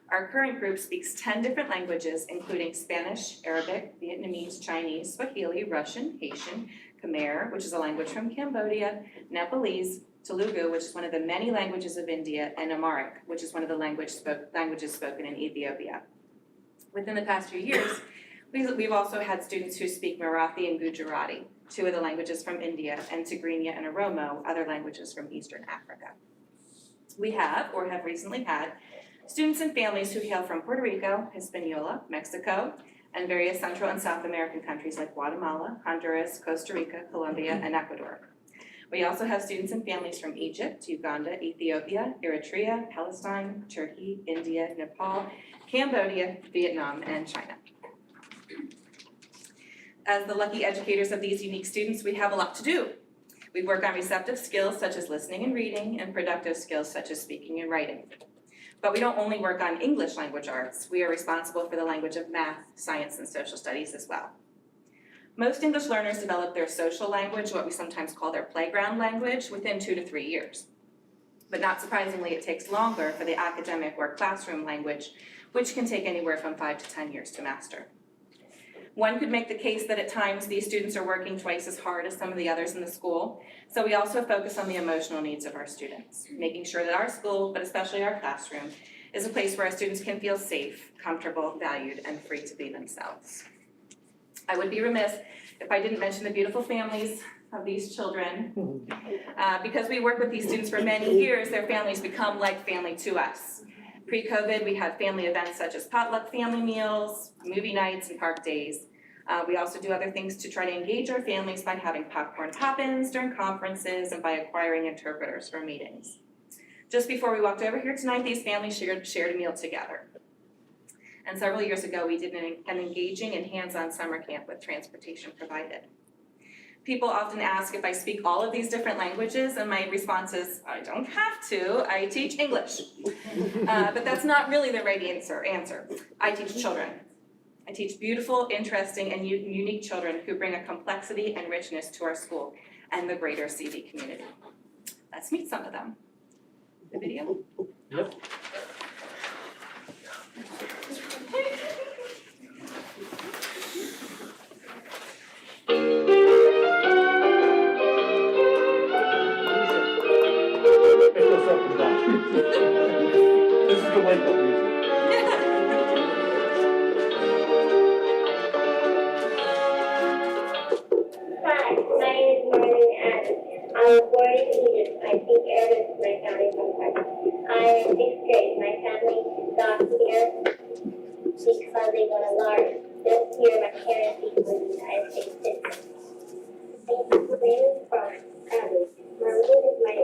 Our current group speaks 10 different languages, including Spanish, Arabic, Vietnamese, Chinese, Swahili, Russian, Haitian, Khmer, which is a language from Cambodia, Nepalese, Telugu, which is one of the many languages of India, and Amharic, which is one of the languages spoken in Ethiopia. Within the past few years, we've also had students who speak Marathi and Gujarati, 2 of the languages from India, and Tigrinya and Oromo, other languages from Eastern Africa. We have, or have recently had, students and families who hail from Puerto Rico, Hispaniola, Mexico, and various Central and South American countries like Guatemala, Honduras, Costa Rica, Colombia, and Ecuador. We also have students and families from Egypt, Uganda, Ethiopia, Eritrea, Palestine, Turkey, India, Nepal, Cambodia, Vietnam, and China. As the lucky educators of these unique students, we have a lot to do. We work on receptive skills such as listening and reading, and productive skills such as speaking and writing. But we don't only work on English language arts. We are responsible for the language of math, science, and social studies as well. Most English learners develop their social language, what we sometimes call their playground language, within 2 to 3 years. But not surprisingly, it takes longer for the academic or classroom language, which can take anywhere from 5 to 10 years to master. One could make the case that at times these students are working twice as hard as some of the others in the school, so we also focus on the emotional needs of our students, making sure that our school, but especially our classroom, is a place where our students can feel safe, comfortable, valued, and free to be themselves. I would be remiss if I didn't mention the beautiful families of these children. Because we work with these students for many years, their families become like family to us. Pre-COVID, we had family events such as potluck family meals, movie nights, and park days. We also do other things to try to engage our families by having popcorn pop-ins during conferences and by acquiring interpreters for meetings. Just before we walked over here tonight, these families shared a meal together. And several years ago, we did an engaging and hands-on summer camp with transportation provided. People often ask if I speak all of these different languages, and my response is, I don't have to, I teach English. But that's not really the right answer. I teach children. I teach beautiful, interesting, and unique children who bring a complexity and richness to our school and the greater CV community. Let's meet some of them. The video? Yep. I am in 6th grade. My family got here because they want to learn. This year, my parents became United States citizens. My name is from Abby. Marlene is my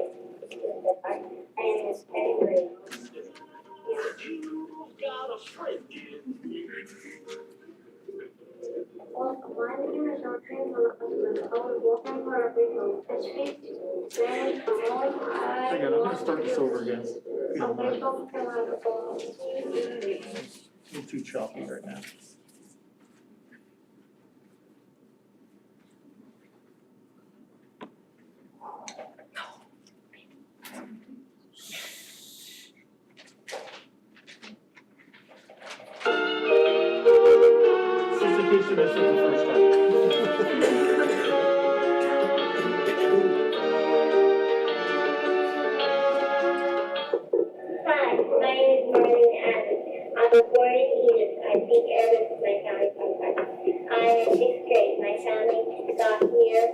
sister. I am in 10th grade. My name is Untitled Chapter. I was born in Puerto Rico. I speak Spanish from home. Hang on, I'm gonna start this over again. You're too choppy right now. Just in case you missed it the first time. Hi, my name is Marlene Adams. I was born in Egypt. I speak Arabic with my family sometimes. I am in 6th grade. My family got here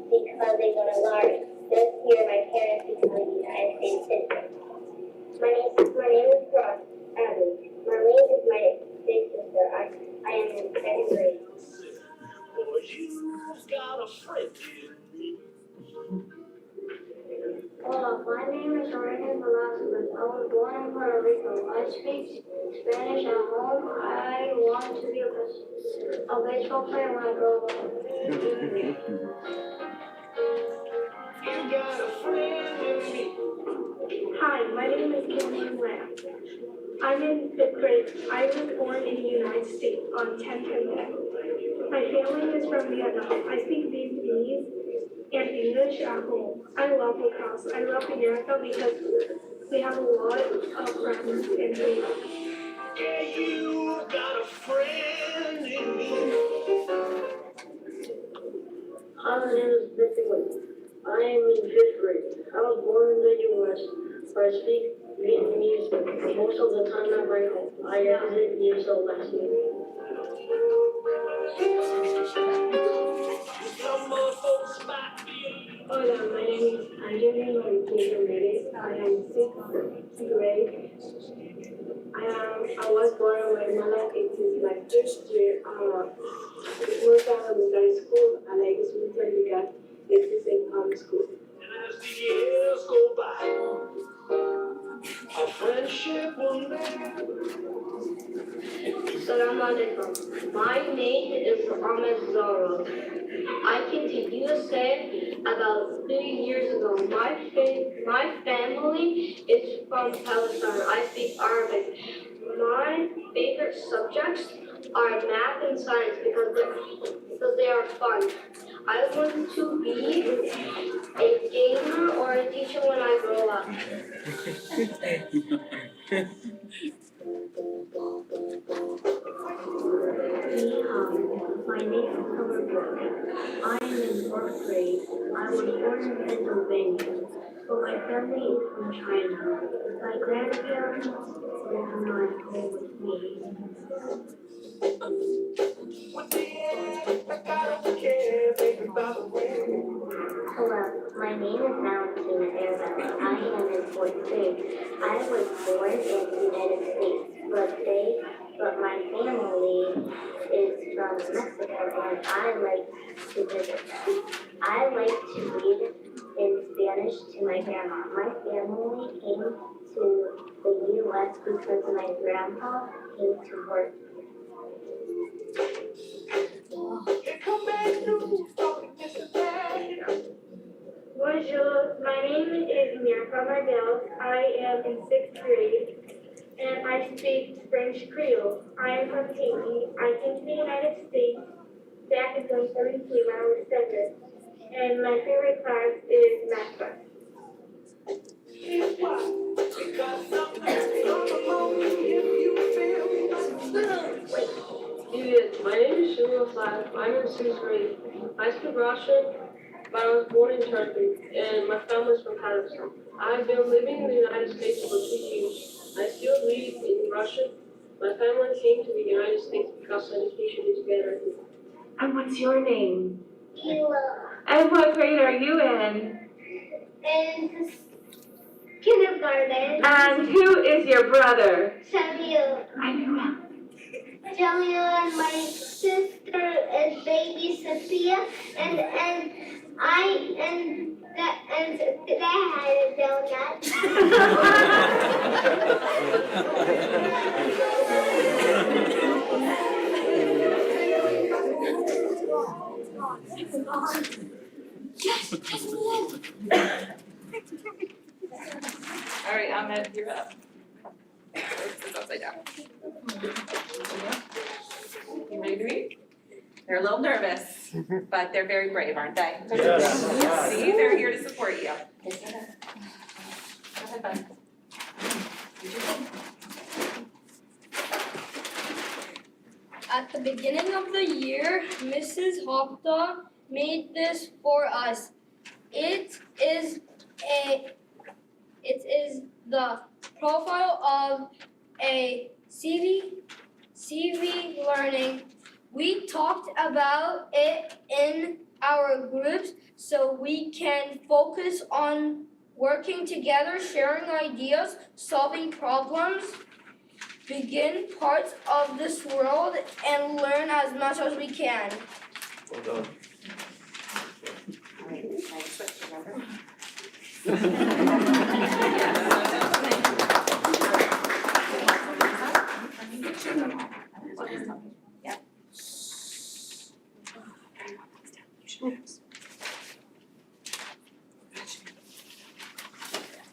because they want to learn. This year, my parents became United States citizens. My name is Ross Adams. Marlene is my big sister. I am in 2nd grade. Hola, my name is Jordan Velasquez. I was born in Puerto Rico. I speak Spanish at home. I want to be a baseball player when I grow up. Hi, my name is Kim Lamb. I'm in 5th grade. I was born in the United States on 10/10/10. My family is from Vietnam. I speak Vietnamese and English at home. I love lacrosse. I love America because we have a lot of friends in Vietnam. You got a friend in me. Hi, my name is Victor Wade. I am in 5th grade. I was born in the U.S., but I speak Vietnamese most of the time at my home. I exited ESL last year. Hola, my name is Angelina Ramirez. I am 6th grade. I was born in Guatemala. It is my first year. Most of the high school, and I guess we can because this is a public school. And as the years go by, our friendship will never. Assalamu alaikum. My name is Ahmed Zara. I came to USA about 3 years ago. My family is from Palestine. I speak Arabic. My favorite subjects are math and science because they are fun. I want to be a gamer or a teacher when I grow up. My name is Summer Brooke. I am in 4th grade. I was born in Pennsylvania, but my family is from China. My grandparents live not home with me. Hello, my name is Valentina Arabella. I am in 4th grade. I was born in the United States, but my family is from Mexico, and I like to visit them. I like to read in Spanish to my grandma. My family came to the U.S. because my grandpa came to work. Bonjour, my name is Mirka Mardell. I am in 6th grade, and I speak French Creole. I am from Haiti. I came to the United States back in 2017 when I was 7, and my favorite class is math class. Yes, my name is Shula Flash. I'm in 6th grade. I speak Russian, but I was born in Turkey, and my family is from Kazakhstan. I've been living in the United States for 2 years. I still read in Russian. My family came to the United States because education is better. And what's your name? Kayla. And what grade are you in? In kindergarten. And who is your brother? Samuel. Samuel and my sister is baby Sophia, and Dad had a donut. All right, Ahmed, you're up. It's upside down. You ready to read? They're a little nervous, but they're very brave, aren't they? Yes. See, they're here to support you. Go ahead, bud. At the beginning of the year, Mrs. Hopta made this for us. It is the profile of a CV learning. We talked about it in our groups so we can focus on working together, sharing ideas, solving problems, begin parts of this world, and learn as much as we can. Well done. All right, I switch, remember?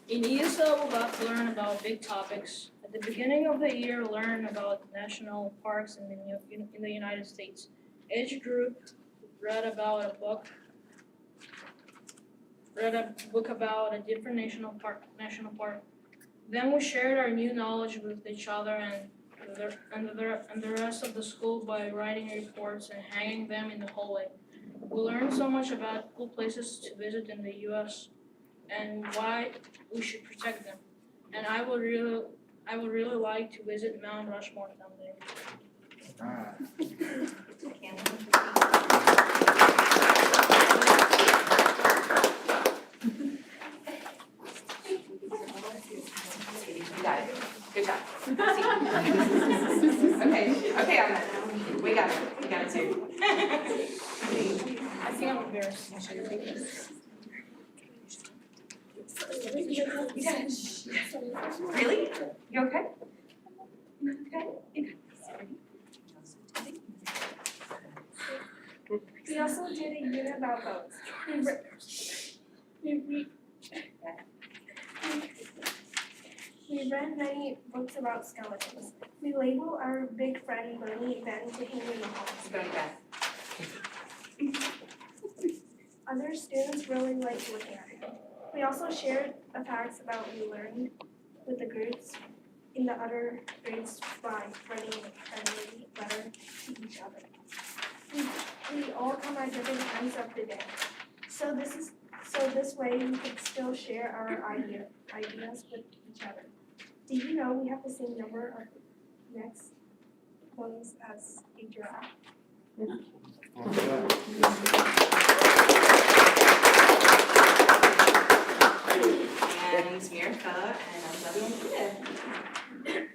In ESL, we got to learn about big topics. At the beginning of the year, learn about national parks in the United States. Each group read a book about a different national park. Then we shared our new knowledge with each other and the rest of the school by writing reports and hanging them in the hallway. We learned so much about cool places to visit in the U.S. and why we should protect them. And I would really like to visit Mount Rushmore someday. You got it. Good job. Okay, Ahmed. We got it. We got it too. I think I'm embarrassed. Really? You okay? Okay. We also did a unit about boats. We read many books about skeletons. We label our big friend Bernie Ben to hang in the hall. Go to bed. Other students really liked looking at it. We also shared the facts about what we learned with the groups in the other grades by writing a friendly letter to each other. We all come at different times of the day. So this way we could still share our ideas with each other. Do you know we have the same number of next ones as a giraffe? And Mirka and Elizabeth and Peter.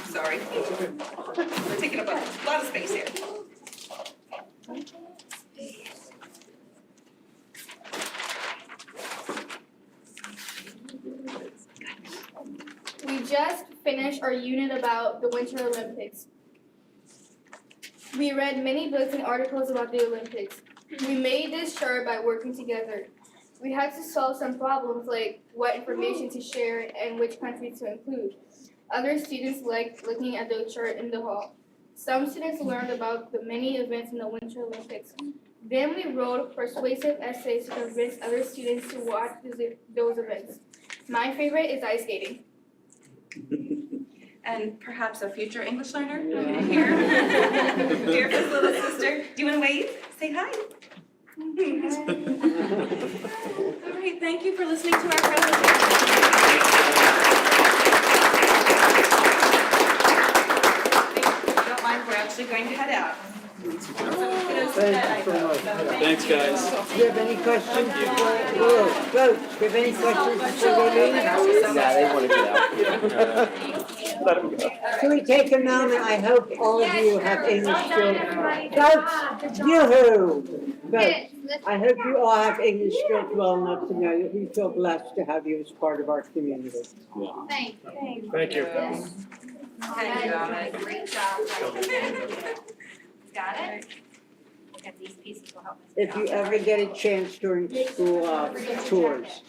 Sorry. We're taking up a lot of space here. We just finished our unit about the Winter Olympics. We read many books and articles about the Olympics. We made this chart by working together. We had to solve some problems like what information to share and which countries to include. Other students liked looking at the chart in the hall. Some students learned about the many events in the Winter Olympics. Then we wrote persuasive essays to convince other students to watch those events. My favorite is ice skating. And perhaps a future English learner here. Dearest little sister, do you want to wave? Say hi. All right, thank you for listening to our presentation. Thanks, guys. Do you have any questions before, whoa, vote, do you have any questions before we leave? Nah, they want to get out. Let 'em go. Can we take a moment? I hope all of you have English skills. Vote, yoo-hoo! Vote. I hope you all have English skills well enough to know that we feel blessed to have you as part of our community. Thank you. Thank you. Thank you, Ahmed. Great job. Got it? And these pieces will help us. If you ever get a chance during school tours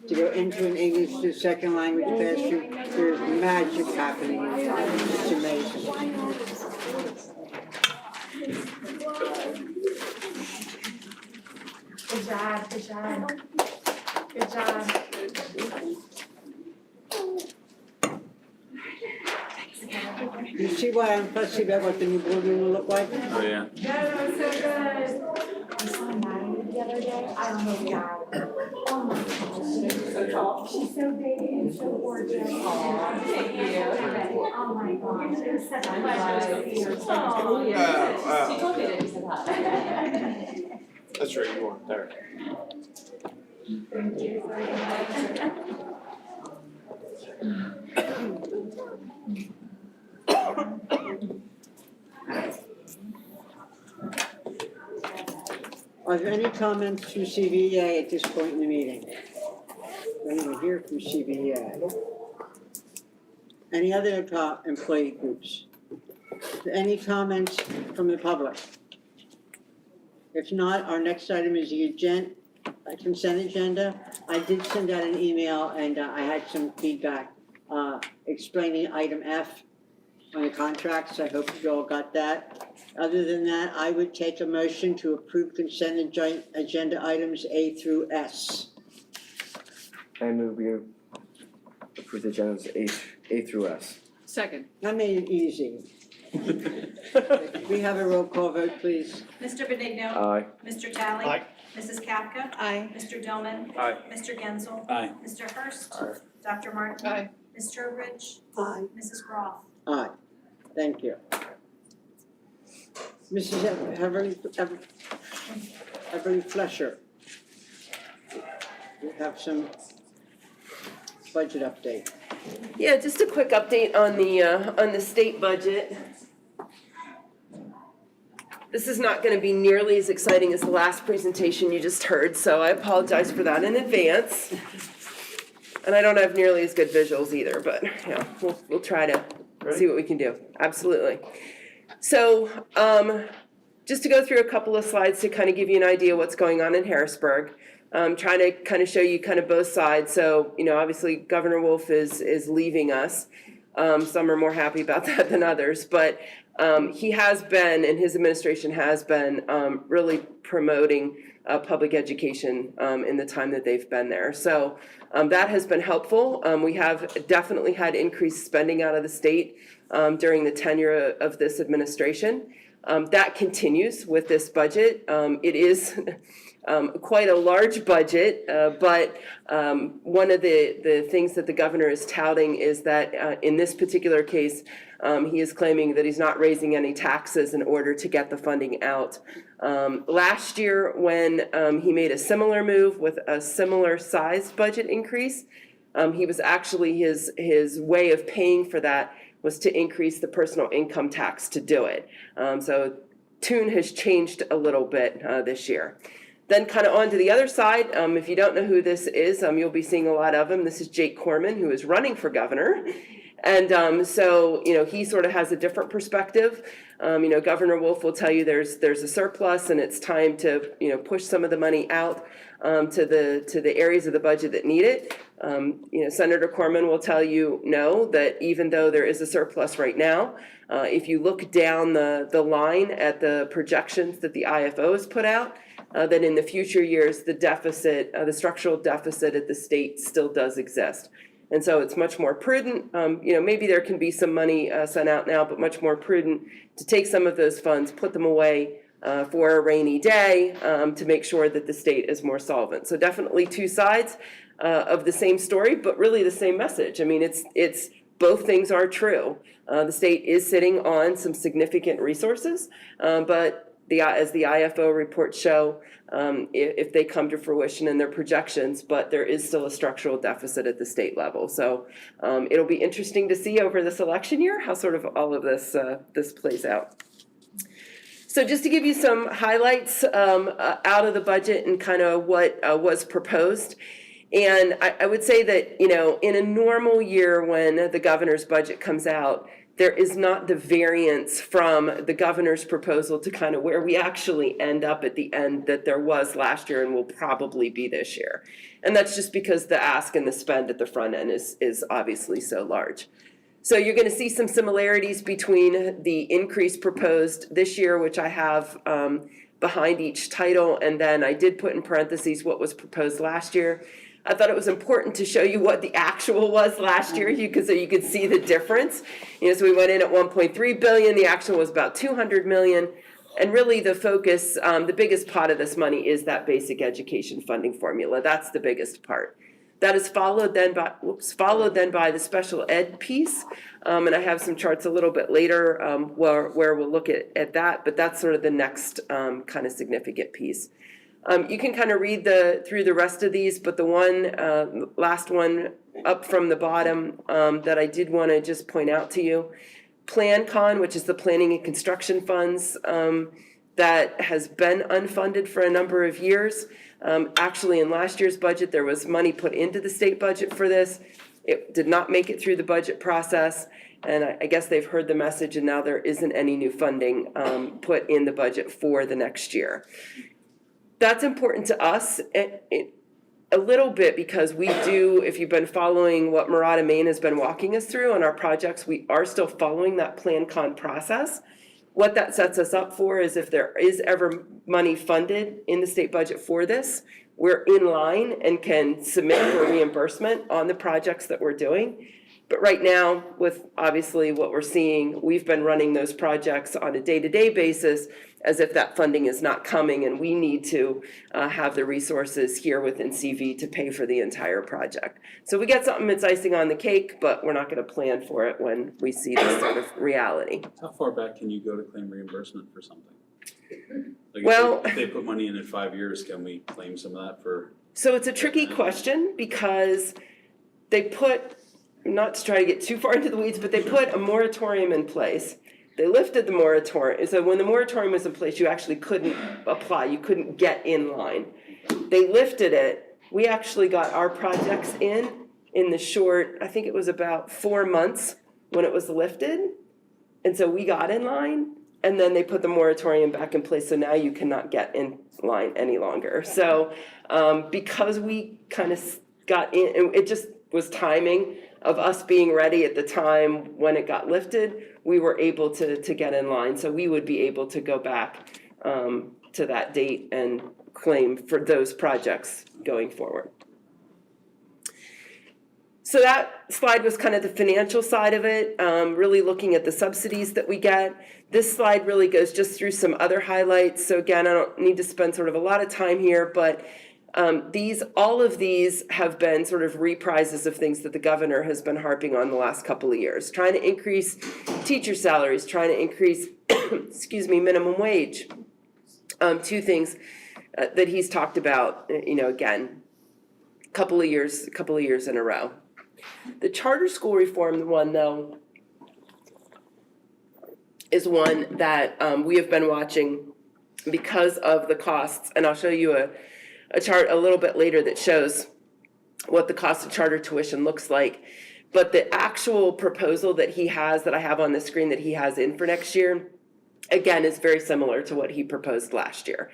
to go into an English to second language classroom, there's magic happening in there. It's amazing. Good job, good job. Good job. You see why I'm fussy about what the new boardroom will look like? Oh, yeah. That was so good. I saw Maddie the other day. I don't know why. Oh my gosh. She's so big and so gorgeous. Oh, thank you. Oh my gosh. It was such a pleasure to see her. She told me that you said hi. That's right, you weren't there. Thank you. Are there any comments from CVEA at this point in the meeting? Anyone here from CVEA? Any other employee groups? Any comments from the public? If not, our next item is the consent agenda. I did send out an email and I had some feedback explaining item F on the contracts. I hope you all got that. Other than that, I would take a motion to approve consent agenda items A through S. I move we approve the agendas A through S. Second. I made it easy. We have a roll call vote, please. Mr. Benigno. Aye. Mr. Talley. Aye. Mrs. Kafka. Aye. Mr. Dillman. Aye. Mr. Gensel. Aye. Mr. Hurst. Aye. Dr. Martin. Aye. Ms. Trowbridge. Aye. Mrs. Groff. Aye. Thank you. Mrs. Everly Flesher. We have some budget update. Yeah, just a quick update on the state budget. This is not going to be nearly as exciting as the last presentation you just heard, so I apologize for that in advance. And I don't have nearly as good visuals either, but yeah, we'll try to see what we can do. Absolutely. So just to go through a couple of slides to kind of give you an idea what's going on in Harrisburg. Trying to kind of show you kind of both sides. So, you know, obviously Governor Wolf is leaving us. Some are more happy about that than others, but he has been, and his administration has been really promoting public education in the time that they've been there. So that has been helpful. We have definitely had increased spending out of the state during the tenure of this administration. That continues with this budget. It is quite a large budget, but one of the things that the governor is touting is that in this particular case, he is claiming that he's not raising any taxes in order to get the funding out. Last year, when he made a similar move with a similar size budget increase, he was actually, his way of paying for that was to increase the personal income tax to do it. So tune has changed a little bit this year. Then kind of on to the other side, if you don't know who this is, you'll be seeing a lot of him. This is Jake Corman, who is running for governor. And so, you know, he sort of has a different perspective. You know, Governor Wolf will tell you there's a surplus and it's time to, you know, push some of the money out to the areas of the budget that need it. You know, Senator Corman will tell you no, that even though there is a surplus right now, if you look down the line at the projections that the IFO has put out, that in the future years, the deficit, the structural deficit at the state still does exist. And so it's much more prudent, you know, maybe there can be some money sent out now, but much more prudent to take some of those funds, put them away for a rainy day to make sure that the state is more solvent. So definitely two sides of the same story, but really the same message. I mean, it's both things are true. The state is sitting on some significant resources, but as the IFO reports show, if they come to fruition in their projections, but there is still a structural deficit at the state level. So it'll be interesting to see over this election year how sort of all of this plays out. So just to give you some highlights out of the budget and kind of what was proposed. And I would say that, you know, in a normal year when the governor's budget comes out, there is not the variance from the governor's proposal to kind of where we actually end up at the end that there was last year and will probably be this year. And that's just because the ask and the spend at the front end is obviously so large. So you're going to see some similarities between the increase proposed this year, which I have behind each title, and then I did put in parentheses what was proposed last year. I thought it was important to show you what the actual was last year, so you could see the difference. You know, so we went in at 1.3 billion, the actual was about 200 million. And really the focus, the biggest pot of this money is that basic education funding formula. That's the biggest part. That is followed then by the special ed piece. And I have some charts a little bit later where we'll look at that, but that's sort of the next kind of significant piece. You can kind of read through the rest of these, but the one, last one up from the bottom that I did want to just point out to you, PlanCon, which is the planning and construction funds that has been unfunded for a number of years. Actually, in last year's budget, there was money put into the state budget for this. It did not make it through the budget process, and I guess they've heard the message, and now there isn't any new funding put in the budget for the next year. That's important to us a little bit because we do, if you've been following what Murata Maine has been walking us through on our projects, we are still following that PlanCon process. What that sets us up for is if there is ever money funded in the state budget for this, we're in line and can submit for reimbursement on the projects that we're doing. But right now, with obviously what we're seeing, we've been running those projects on a day-to-day basis as if that funding is not coming, and we need to have the resources here within CV to pay for the entire project. So we get something that's icing on the cake, but we're not going to plan for it when we see this sort of reality. How far back can you go to claim reimbursement for something? Like well, if they put money in 5 years, can we claim some of that for? So it's a tricky question because they put, not to try to get too far into the weeds, but they put a moratorium in place. They lifted the moratorium. So when the moratorium was in place, you actually couldn't apply. You couldn't get in line. They lifted it. We actually got our projects in the short, I think it was about 4 months when it was lifted. And so we got in line, and then they put the moratorium back in place. So now you cannot get in line any longer. So because we kind of got in, it just was timing of us being ready at the time when it got lifted, we were able to get in line. So we would be able to go back to that date and claim for those projects going forward. So that slide was kind of the financial side of it, really looking at the subsidies that we get. This slide really goes just through some other highlights. So again, I don't need to spend sort of a lot of time here, but all of these have been sort of reprises of things that the governor has been harping on the last couple of years, trying to increase teacher salaries, trying to increase, minimum wage. Two things that he's talked about, again, couple of years in a row. The charter school reform one, though, is one that we have been watching because of the costs, and I'll show you a chart a little bit later that shows what the cost of charter tuition looks like. But the actual proposal that he has, that I have on the screen that he has in for next year, again, is very similar to what he proposed last year.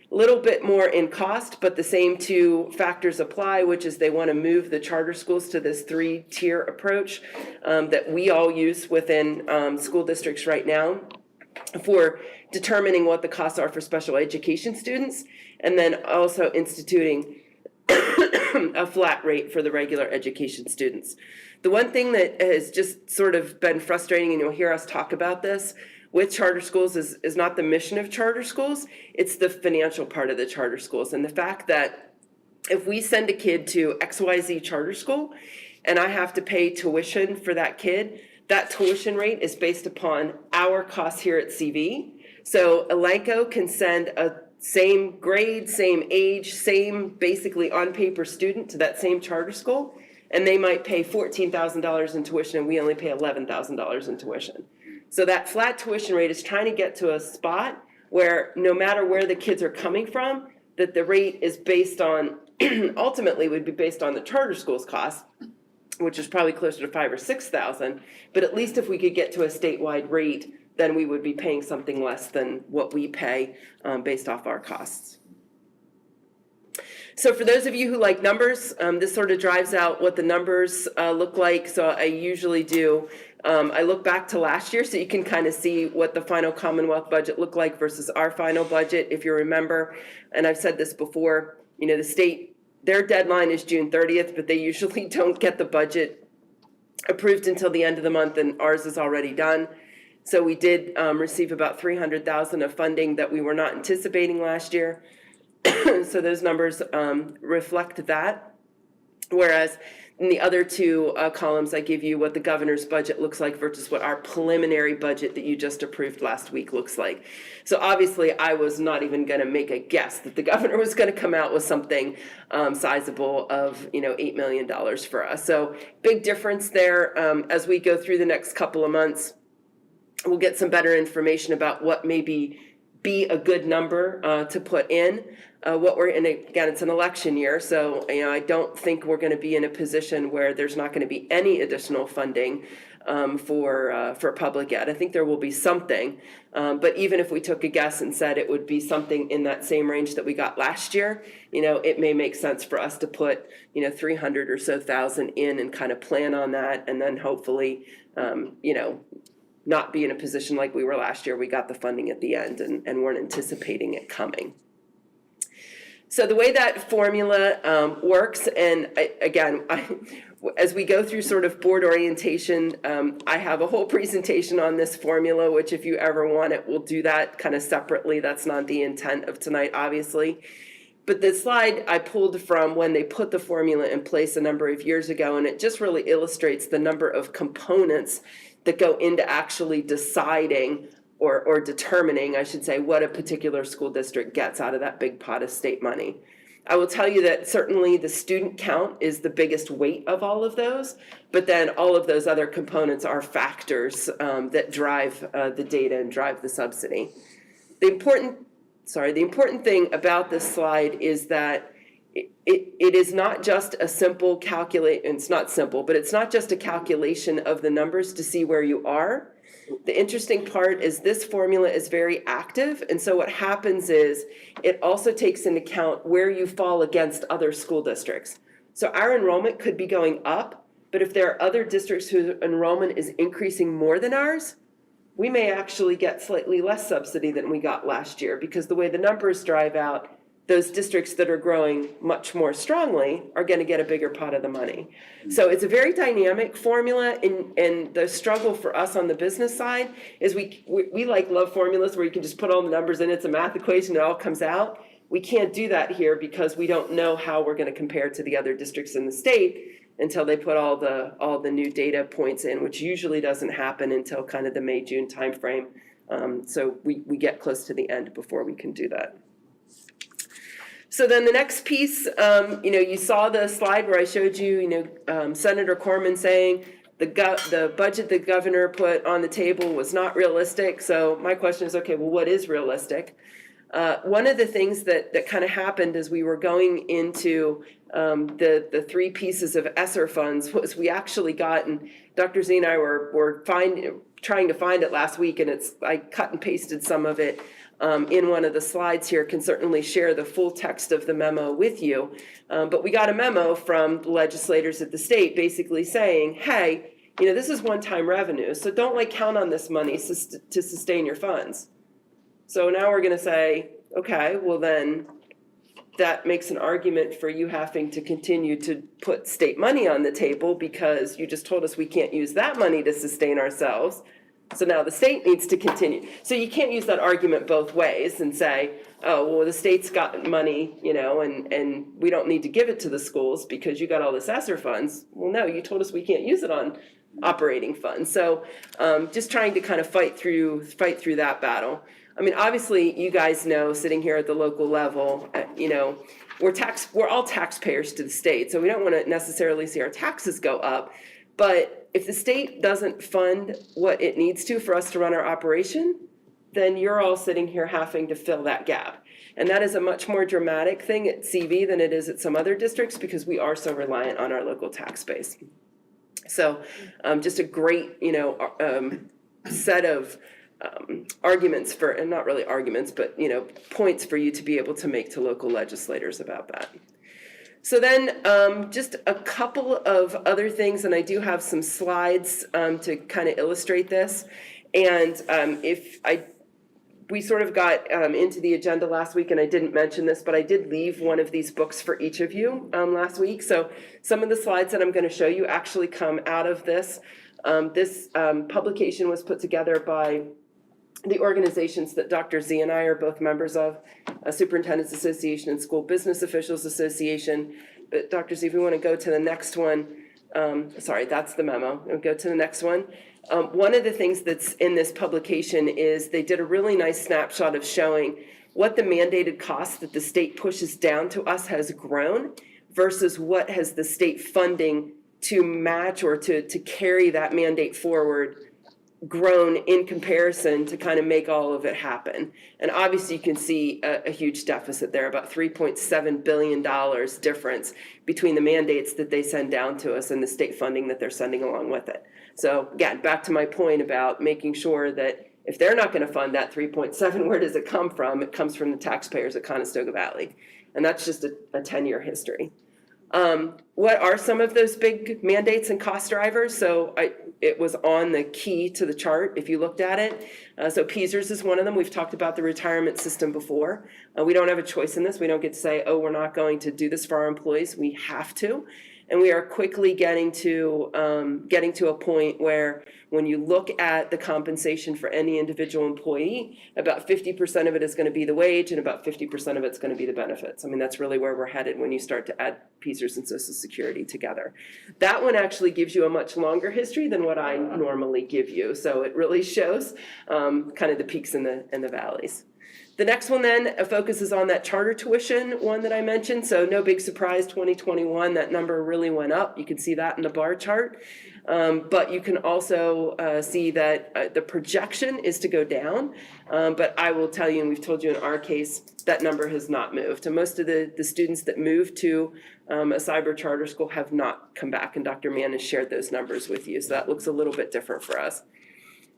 A little bit more in cost, but the same two factors apply, which is they want to move the charter schools to this 3-tier approach that we all use within school districts right now for determining what the costs are for special education students, and then also instituting a flat rate for the regular education students. The one thing that has just sort of been frustrating, and you'll hear us talk about this, with charter schools is not the mission of charter schools, it's the financial part of the charter schools. And the fact that if we send a kid to XYZ charter school and I have to pay tuition for that kid, that tuition rate is based upon our costs here at CV. So Elanco can send a same grade, same age, same basically on paper student to that same charter school, and they might pay $14,000 in tuition and we only pay $11,000 in tuition. So that flat tuition rate is trying to get to a spot where no matter where the kids are coming from, that the rate is based on, ultimately would be based on the charter school's cost, which is probably closer to $5,000 or $6,000. But at least if we could get to a statewide rate, then we would be paying something less than what we pay based off our costs. So for those of you who like numbers, this sort of drives out what the numbers look like. So I usually do, I look back to last year so you can kind of see what the final Commonwealth budget looked like versus our final budget. If you remember, and I've said this before, you know, the state, their deadline is June 30th, but they usually don't get the budget approved until the end of the month, and ours is already done. So we did receive about $300,000 of funding that we were not anticipating last year. So those numbers reflect that. Whereas in the other two columns, I give you what the governor's budget looks like versus what our preliminary budget that you just approved last week looks like. So obviously, I was not even going to make a guess that the governor was going to come out with something sizable of, you know, $8 million for us. So big difference there. As we go through the next couple of months, we'll get some better information about what maybe be a good number to put in. What we're in, again, it's an election year, so you know, I don't think we're going to be in a position where there's not going to be any additional funding for public ed. I think there will be something, but even if we took a guess and said it would be something in that same range that we got last year, you know, it may make sense for us to put, you know, 300 or so thousand in and kind of plan on that, and then hopefully, you know, not be in a position like we were last year. We got the funding at the end and weren't anticipating it coming. So the way that formula works, and as we go through sort of board orientation, I have a whole presentation on this formula, which if you ever want it, we'll do that kind of separately. That's not the intent of tonight, obviously. But this slide I pulled from when they put the formula in place a number of years ago, and it just really illustrates the number of components that go into actually deciding or determining, I should say, what a particular school district gets out of that big pot of state money. I will tell you that certainly the student count is the biggest weight of all of those, but then all of those other components are factors that drive the data and drive the subsidy. The important thing about this slide is that it is not just a simple it's not simple, but it's not just a calculation of the numbers to see where you are. The interesting part is this formula is very active, and so what happens is it also takes into account where you fall against other school districts. So our enrollment could be going up, but if there are other districts whose enrollment is increasing more than ours, we may actually get slightly less subsidy than we got last year, because the way the numbers drive out, those districts that are growing much more strongly are going to get a bigger pot of the money. So it's a very dynamic formula, and the struggle for us on the business side is we love formulas where you can just put all the numbers in, it's a math equation, it all comes out. We can't do that here because we don't know how we're going to compare to the other districts in the state until they put all the new data points in, which usually doesn't happen until kind of the May-June timeframe. So we get close to the end before we can do that. So then the next piece, you saw the slide where I showed you, Senator Corman saying the budget the governor put on the table was not realistic. So my question is, okay, well, what is realistic? One of the things that kind of happened as we were going into the three pieces of ESSER funds was we actually got, and Dr. Z and I were trying to find it last week, and I cut and pasted some of it in one of the slides here, can certainly share the full text of the memo with you. But we got a memo from the legislators at the state basically saying, hey, this is one-time revenue, so don't count on this money to sustain your funds. So now we're going to say, okay, well then that makes an argument for you having to continue to put state money on the table because you just told us we can't use that money to sustain ourselves. So now the state needs to continue. So you can't use that argument both ways and say, oh, well, the state's got money, and we don't need to give it to the schools because you got all this ESSER funds. Well, no, you told us we can't use it on operating funds. So just trying to kind of fight through that battle. I mean, obviously, you guys know, sitting here at the local level, you know, we're all taxpayers to the state, so we don't want to necessarily see our taxes go up. But if the state doesn't fund what it needs to for us to run our operation, then you're all sitting here having to fill that gap. And that is a much more dramatic thing at CV than it is at some other districts because we are so reliant on our local tax base. So just a great, you know, set of arguments for, and not really arguments, but, you know, points for you to be able to make to local legislators about that. So then just a couple of other things, and I do have some slides to kind of illustrate this. And we sort of got into the agenda last week, and I didn't mention this, but I did leave one of these books for each of you last week. So some of the slides that I'm going to show you actually come out of this. This publication was put together by the organizations that Dr. Z and I are both members of, Superintendent's Association and School Business Officials Association. But Dr. Z, if we want to go to the next one, sorry, that's the memo. We'll go to the next one. One of the things that's in this publication is they did a really nice snapshot of showing what the mandated cost that the state pushes down to us has grown versus what has the state funding to match or to carry that mandate forward grown in comparison to kind of make all of it happen. And obviously you can see a huge deficit there, about $3.7 billion difference between the mandates that they send down to us and the state funding that they're sending along with it. So again, back to my point about making sure that if they're not going to fund that 3.7, where does it come from? It comes from the taxpayers at Conestoga Valley. And that's just a 10-year history. What are some of those big mandates and cost drivers? So it was on the key to the chart if you looked at it. So PSERS is one of them. We've talked about the retirement system before. We don't have a choice in this. We don't get to say, oh, we're not going to do this for our employees. We have to. And we are quickly getting to a point where when you look at the compensation for any individual employee, about 50% of it is going to be the wage and about 50% of it's going to be the benefits. I mean, that's really where we're headed when you start to add PSERS and Social Security together. That one actually gives you a much longer history than what I normally give you. So it really shows kind of the peaks and the valleys. The next one then focuses on that charter tuition one that I mentioned. So no big surprise, 2021, that number really went up. You can see that in the bar chart. But you can also see that the projection is to go down. But I will tell you, and we've told you in our case, that number has not moved. And most of the students that moved to a cyber charter school have not come back. And Dr. Mann has shared those numbers with you. So that looks a little bit different for us.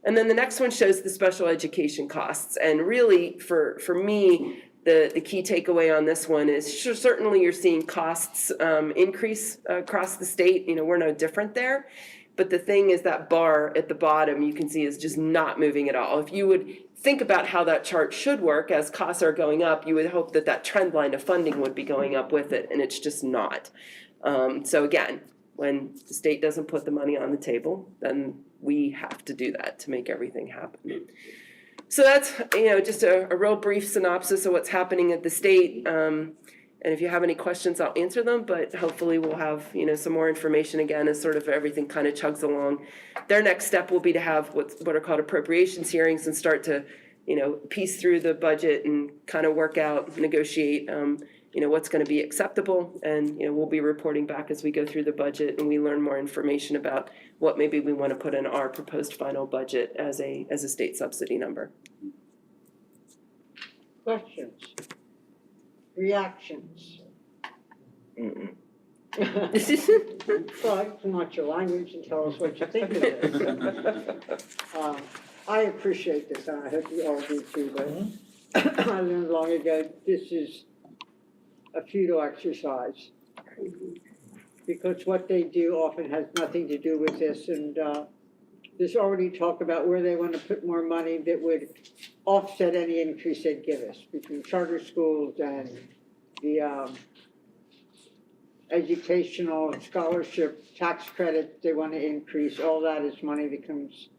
And then the next one shows the special education costs. And really, for me, the key takeaway on this one is certainly you're seeing costs increase across the state. You know, we're no different there. But the thing is that bar at the bottom, you can see, is just not moving at all. If you would think about how that chart should work, as costs are going up, you would hope that that trend line of funding would be going up with it, and it's just not. So again, when the state doesn't put the money on the table, then we have to do that to make everything happen. So that's, you know, just a real brief synopsis of what's happening at the state. And if you have any questions, I'll answer them, but hopefully we'll have, you know, some more information again as sort of everything kind of chugs along. Their next step will be to have what are called appropriations hearings and start to, you know, piece through the budget and kind of work out, negotiate, you know, what's going to be acceptable. And, you know, we'll be reporting back as we go through the budget and we learn more information about what maybe we want to put in our proposed final budget as a state subsidy number. Questions? Reactions? Well, come on your language and tell us what you think of this. I appreciate this, and I hope you all do too, but I learned long ago this is a futile exercise. Because what they do often has nothing to do with this, and there's already talk about where they want to put more money that would offset any increase they'd give us between charter schools and the educational scholarship tax credit they want to increase. All that is money that comes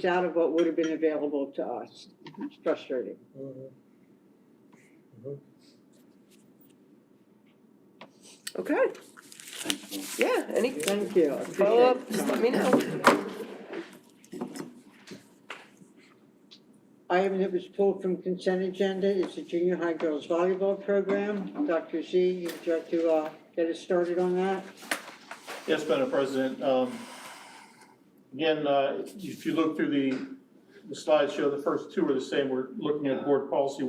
out of what would have been available to us. It's frustrating. Okay. Yeah, any Thank you. follow-up, just let me know. Item that was pulled from consent agenda is the junior high girls volleyball program. Dr. Z, would you like to get us started on that? Yes, Madam President. Again, if you look through the slideshow, the first two are the same. We're looking at Board Policy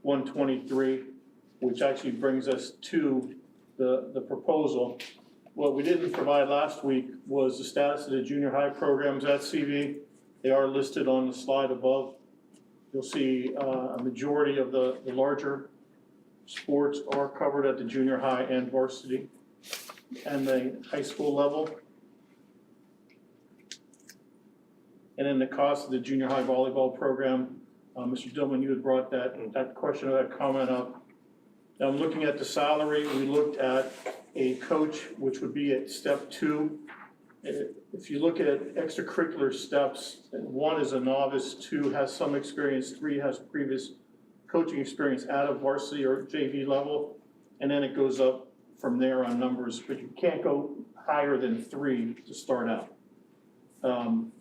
123, which actually brings us to the proposal. What we didn't provide last week was the status of the junior high programs at CV. They are listed on the slide above. You'll see a majority of the larger sports are covered at the junior high and varsity and the high school level. And then the cost of the junior high volleyball program, Mr. Dillman, you had brought that question or that comment up. Now, I'm looking at the salary. We looked at a coach, which would be at step 2. If you look at extracurricular steps, 1 is a novice, 2 has some experience, 3 has previous coaching experience at a varsity or JV level, and then it goes up from there on numbers, but you can't go higher than 3 to start out.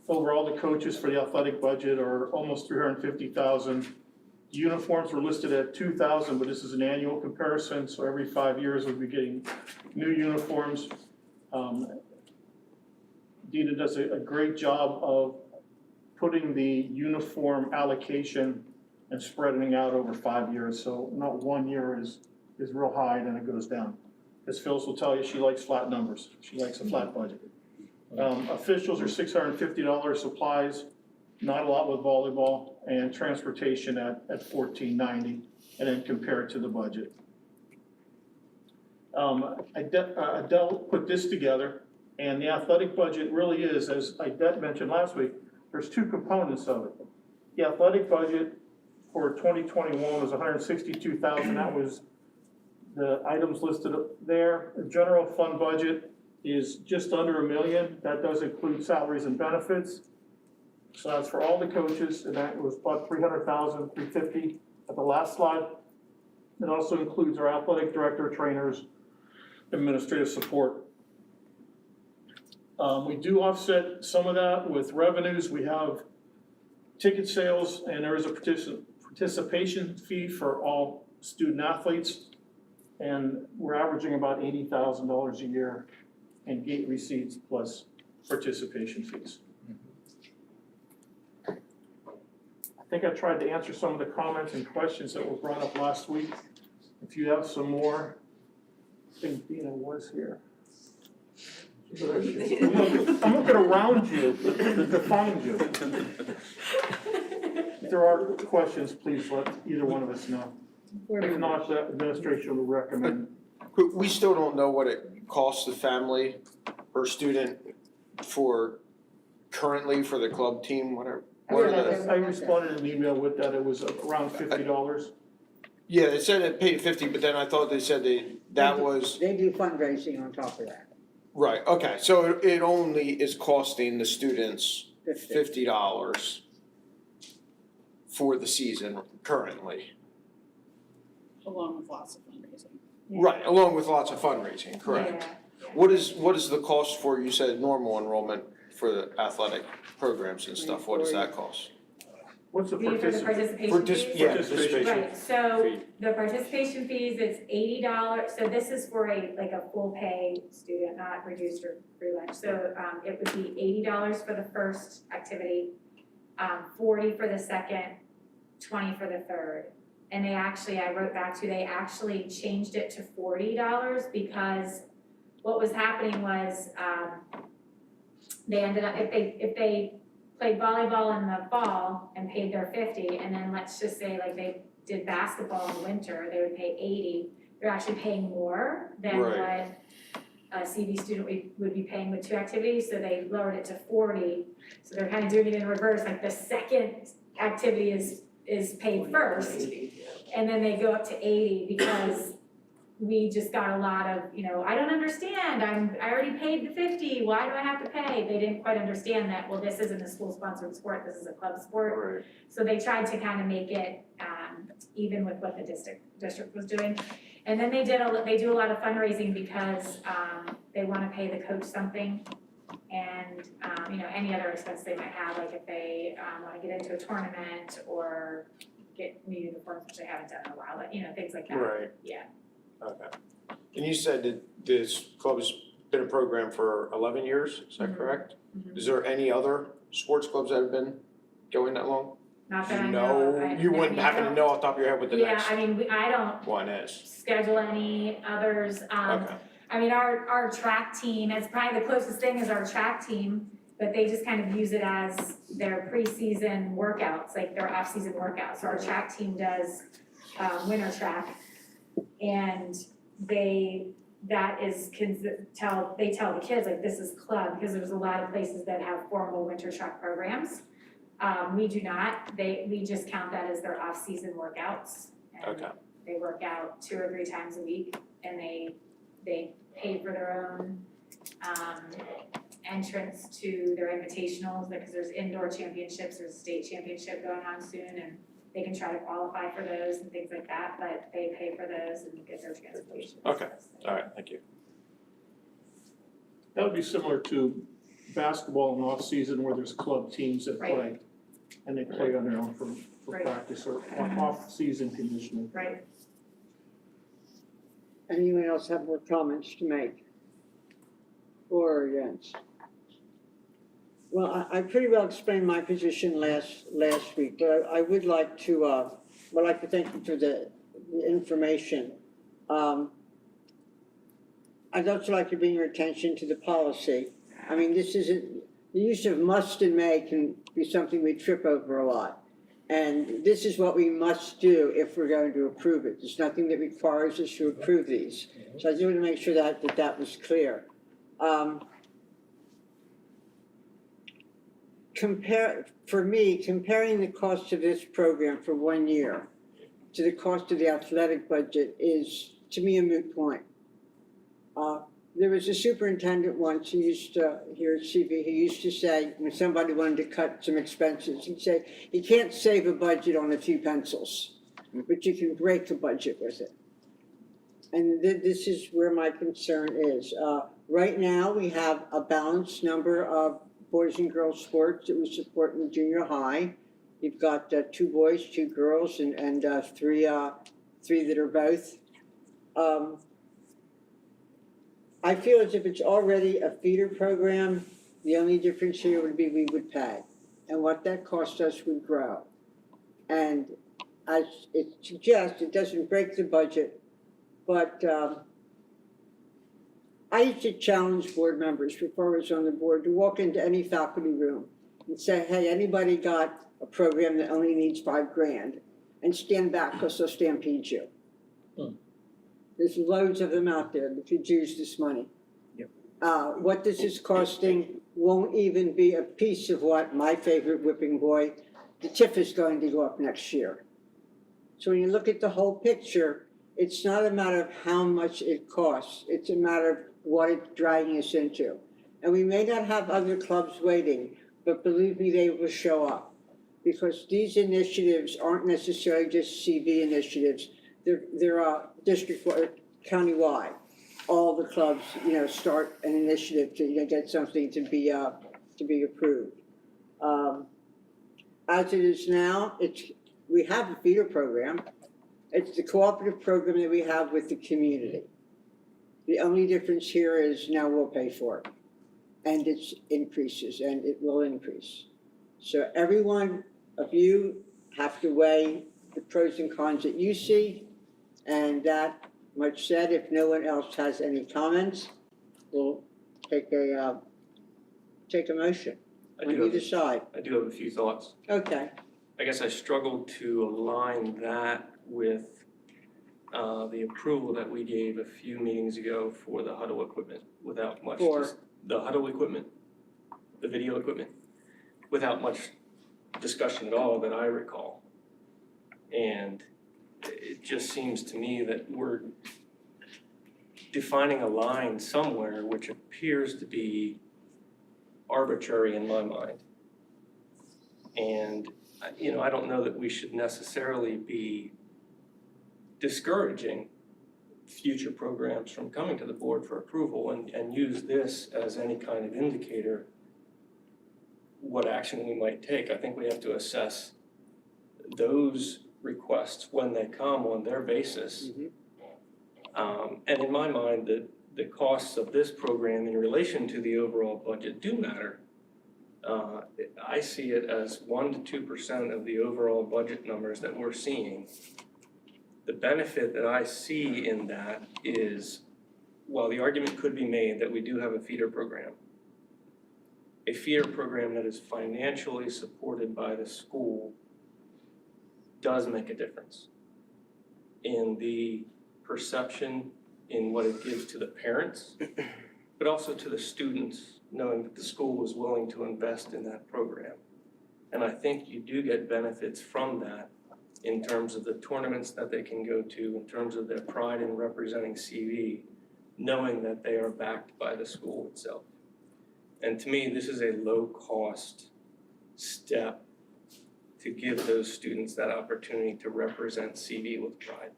Overall, the coaches for the athletic budget are almost $350,000. Uniforms were listed at $2,000, but this is an annual comparison, so every 5 years we'll be getting new uniforms. Dina does a great job of putting the uniform allocation and spreading it out over 5 years, so not 1 year is real high and then it goes down. As Phyllis will tell you, she likes flat numbers. She likes a flat budget. Officials are $650, supplies, not a lot with volleyball, and transportation at $1,490, and then compare it to the budget. Adele put this together, and the athletic budget really is, as Idette mentioned last week, there's 2 components of it. The athletic budget for 2021 was $162,000. That was the items listed up there. The general fund budget is just under $1 million. That does include salaries and benefits. So that's for all the coaches, and that was about $300,000, $350 at the last slide. It also includes our athletic director, trainers, administrative support. We do offset some of that with revenues. We have ticket sales, and there is a participation fee for all student athletes, and we're averaging about $80,000 a year in gate receipts plus participation fees. I think I tried to answer some of the comments and questions that were brought up last week. If you have some more, I think Dina was here. I'm looking around you to find you. If there are questions, please let either one of us know. If not, the administration will recommend. We still don't know what it costs the family or student for currently for the club team, whatever. I responded in an email with that, it was around $50. Yeah, they said it paid 50, but then I thought they said they do fundraising on top of that. Right, okay, so it only is costing the students $50 for the season currently. Along with lots of fundraising. Right, along with lots of fundraising, correct. Yeah. What is the cost for, you said normal enrollment for the athletic programs and stuff, what does that cost? What's the participation fees? Yeah, participation. Right, so the participation fees, it's $80, so this is for a full pay student, not reduced or free lunch. So it would be $80 for the first activity, $40 for the second, $20 for the third. And they actually, I wrote back to, they actually changed it to $40 because what was happening was they ended up, if they played volleyball in the fall and paid their $50, and then let's just say like they did basketball in the winter, they would pay $80. They're actually paying more than what a CV student would be paying with 2 activities, so they lowered it to $40. So they're kind of doing it in reverse, like the second activity is paid first, and then they go up to $80 because we just got a lot of, I don't understand, I already paid the $50, why do I have to pay? They didn't quite understand that, well, this isn't a school-sponsored sport, this is a club sport. Right. So they tried to kind of make it even with what the district was doing. And then they do a lot of fundraising because they want to pay the coach something. and, any other expense they might have, like if they, wanna get into a tournament or get new uniforms, which they haven't done in a while, but, things like that. Right. Yeah. Okay. And you said that this club has been a program for 11 years, is that correct? Is there any other sports clubs that have been going that long? Not that I know of. You wouldn't happen to know off the top of your head what the next I don't one is? schedule any others. Okay. Our track team, it's probably the closest thing is our track team, but they just kind of use it as their preseason workouts, like their off-season workouts. So our track team does, winter track. And they tell the kids, like, this is club, because there's a lot of places that have formal winter track programs. We do not, we just count that as their off-season workouts. And Okay. they work out 2 or 3 times a week, and they pay for their own, entrance to their invitationals, because there's indoor championships, there's a state championship going on soon, and they can try to qualify for those and things like that, but they pay for those and get their transportation. Okay, all right, thank you. That would be similar to basketball in off-season where there's club teams that play. Right. And they play on their own for Right. practice or off-season conditioning. Right. Anyone else have more comments to make? For or against? Well, I pretty well explained my position last week, but I would like to thank you for the information. I'd also like to bring your attention to the policy. I mean, this isn't, the use of must and may can be something we trip over a lot. And this is what we must do if we're going to approve it. There's nothing that requires us to approve these. So I just want to make sure that was clear. Comparing the cost of this program for 1 year to the cost of the athletic budget is, to me, a moot point. There was a superintendent once who used to, here at CV, he used to say, when somebody wanted to cut some expenses, he'd say, you can't save a budget on a few pencils, but you can break a budget with it. And this is where my concern is. Right now, we have a balanced number of boys and girls sports that we support in junior high. You've got 2 boys, 2 girls, and 3 that are both. I feel as if it's already a feeder program, the only difference here would be we would pay. And what that cost us would grow. And as it suggests, it doesn't break the budget, but I used to challenge board members before I was on the board to walk into any faculty room and say, hey, anybody got a program that only needs $5,000? And stand back because they'll stampede you. There's loads of them out there that could use this money. Yep. What this is costing won't even be a piece of what my favorite whipping boy, the TIF is going to go up next year. So when you look at the whole picture, it's not a matter of how much it costs. It's a matter of what it's dragging us into. And we may not have other clubs waiting, but believe me, they will show up. Because these initiatives aren't necessarily just CV initiatives. They're district, county-wide. All the clubs, start an initiative to get something to be approved. As it is now, we have a feeder program. It's the cooperative program that we have with the community. The only difference here is now we'll pay for it. And it increases, and it will increase. So every one of you have to weigh the pros and cons that you see. And that much said, if no one else has any comments, we'll take a motion on either side. I do have a few thoughts. Okay. I guess I struggled to align that with the approval that we gave a few meetings ago for the huddle equipment without much. The huddle equipment, the video equipment, without much discussion at all that I recall. And it just seems to me that we're defining a line somewhere which appears to be arbitrary in my mind. And, I don't know that we should necessarily be discouraging future programs from coming to the board for approval and use this as any kind of indicator what action we might take. I think we have to assess those requests when they come on their basis. And in my mind, the costs of this program in relation to the overall budget do matter. I see it as 1 to 2% of the overall budget numbers that we're seeing. The benefit that I see in that is, while the argument could be made that we do have a feeder program that is financially supported by the school does make a difference in the perception, in what it gives to the parents, but also to the students, knowing that the school was willing to invest in that program. And I think you do get benefits from that in terms of the tournaments that they can go to, in terms of their pride in representing CV, knowing that they are backed by the school itself. And to me, this is a low-cost step to give those students that opportunity to represent CV with pride.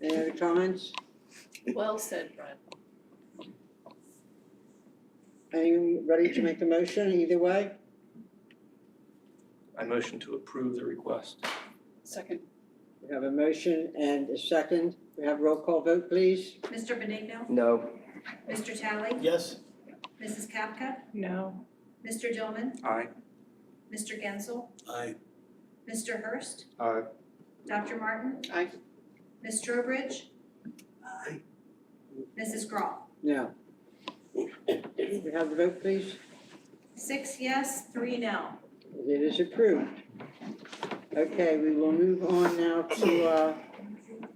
Any other comments? Well said, Brad. Anyone ready to make a motion either way? I motion to approve the request. Second. We have a motion and a second. We have roll call vote, please. Mr. Benigno? No. Mr. Talley? Yes. Mrs. Kapka? No. Mr. Dillman? Aye. Mr. Gensel? Aye. Mr. Hurst? Aye. Dr. Martin? Aye. Ms. Trowbridge? Aye. Mrs. Groff? No. We have the vote, please. 6 yes, 3 no. It is approved. Okay, we will move on now to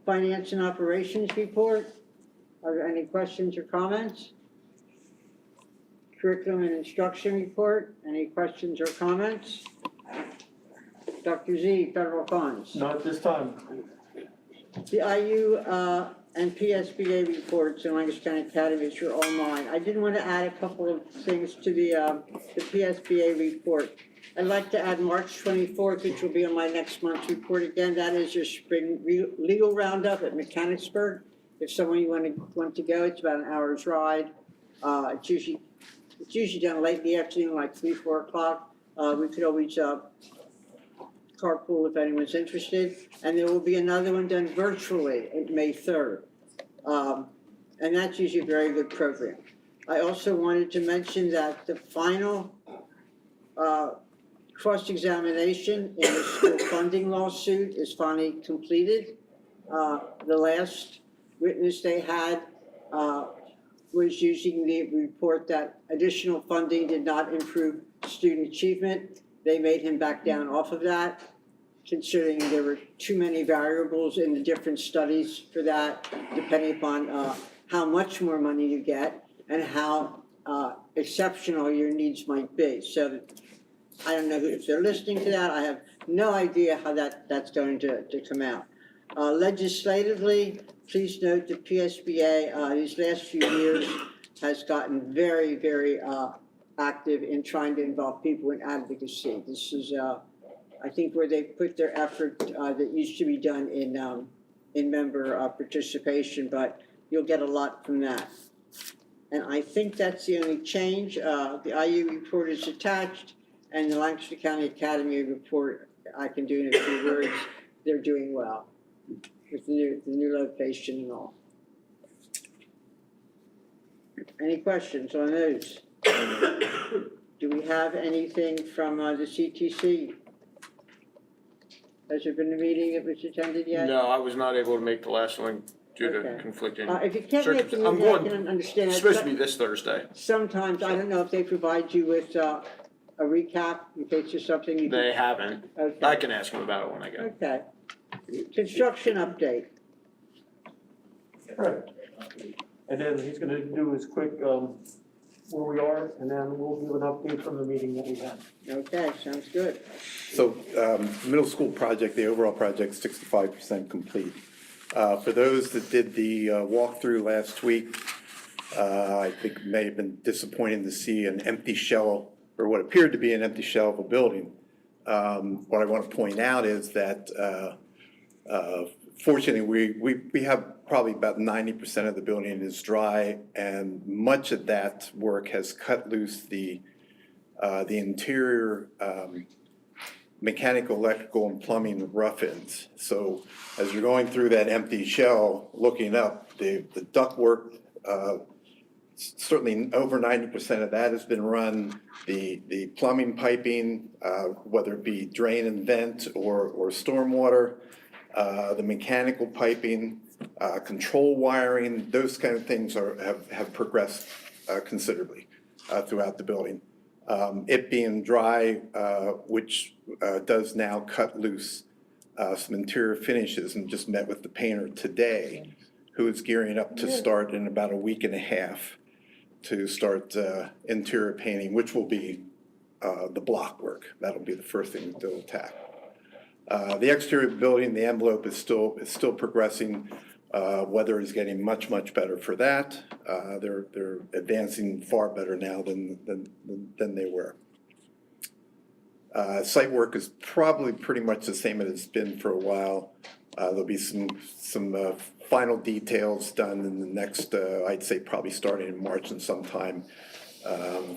Finance and Operations Report. Are there any questions or comments? Curriculum and Instruction Report. Any questions or comments? Dr. Z, Federal Funds. Not at this time. The IU and PSBA reports in Lancaster County Academies are all mine. I did want to add a couple of things to the PSBA report. I'd like to add March 24th, which will be on my next month's report again. That is your spring legal roundup at Mechanicsburg. If someone you want to go, it's about an hour's ride. It's usually done late in the afternoon, like 3, 4 o'clock. We could always carpool if anyone's interested. And there will be another one done virtually on May 3rd. And that's usually a very good program. I also wanted to mention that the final cross-examination in the school funding lawsuit is finally completed. The last witness they had was using the report that additional funding did not improve student achievement. They made him back down off of that, considering there were too many variables in the different studies for that, depending upon how much more money you get and how exceptional your needs might be. So I don't know if they're listening to that. I have no idea how that's going to come out. Legislatively, please note the PSBA these last few years has gotten very, very active in trying to involve people in advocacy. This is, I think, where they put their effort that used to be done in member participation, but you'll get a lot from that. And I think that's the only change. The IU report is attached, and the Lancaster County Academy report, I can do in a few words. They're doing well with the new location and all. Any questions on those? Do we have anything from the CTC? Has there been a meeting that was attended yet? No, I was not able to make the last one due to Okay. conflicting If you can't make the circumstances. I'm meeting, I going, can understand. it's supposed to be this Thursday. Sometimes, I don't know if they provide you with a recap in case there's something you. They haven't. Okay. I can ask them about it when I go. Okay. Construction update. Right. And then he's gonna do his quick, where we are, and then we'll give an update from the meeting that we had. Okay, sounds good. So, middle school project, the overall project's 65% complete. For those that did the walkthrough last week, I think it may have been disappointing to see an empty shell, or what appeared to be an empty shell of a building. What I want to point out is that fortunately, we have probably about 90% of the building is dry, and much of that work has cut loose the interior mechanical, electrical, and plumbing rough-ins. So as you're going through that empty shell, looking up, the ductwork, certainly over 90% of that has been run. The plumbing piping, whether it be drain and vent or stormwater, the mechanical piping, control wiring, those kind of things have progressed considerably throughout the building. It being dry, which does now cut loose some interior finishes, and just met with the painter today, who is gearing up to start in about a week and a half to start interior painting, which will be the block work. That'll be the first thing that they'll attack. The exterior building, the envelope is still progressing. Weather is getting much better for that. They're advancing far better now than they were. Site work is probably pretty much the same as it's been for a while. There'll be some final details done in the next, I'd say probably starting in March and sometime.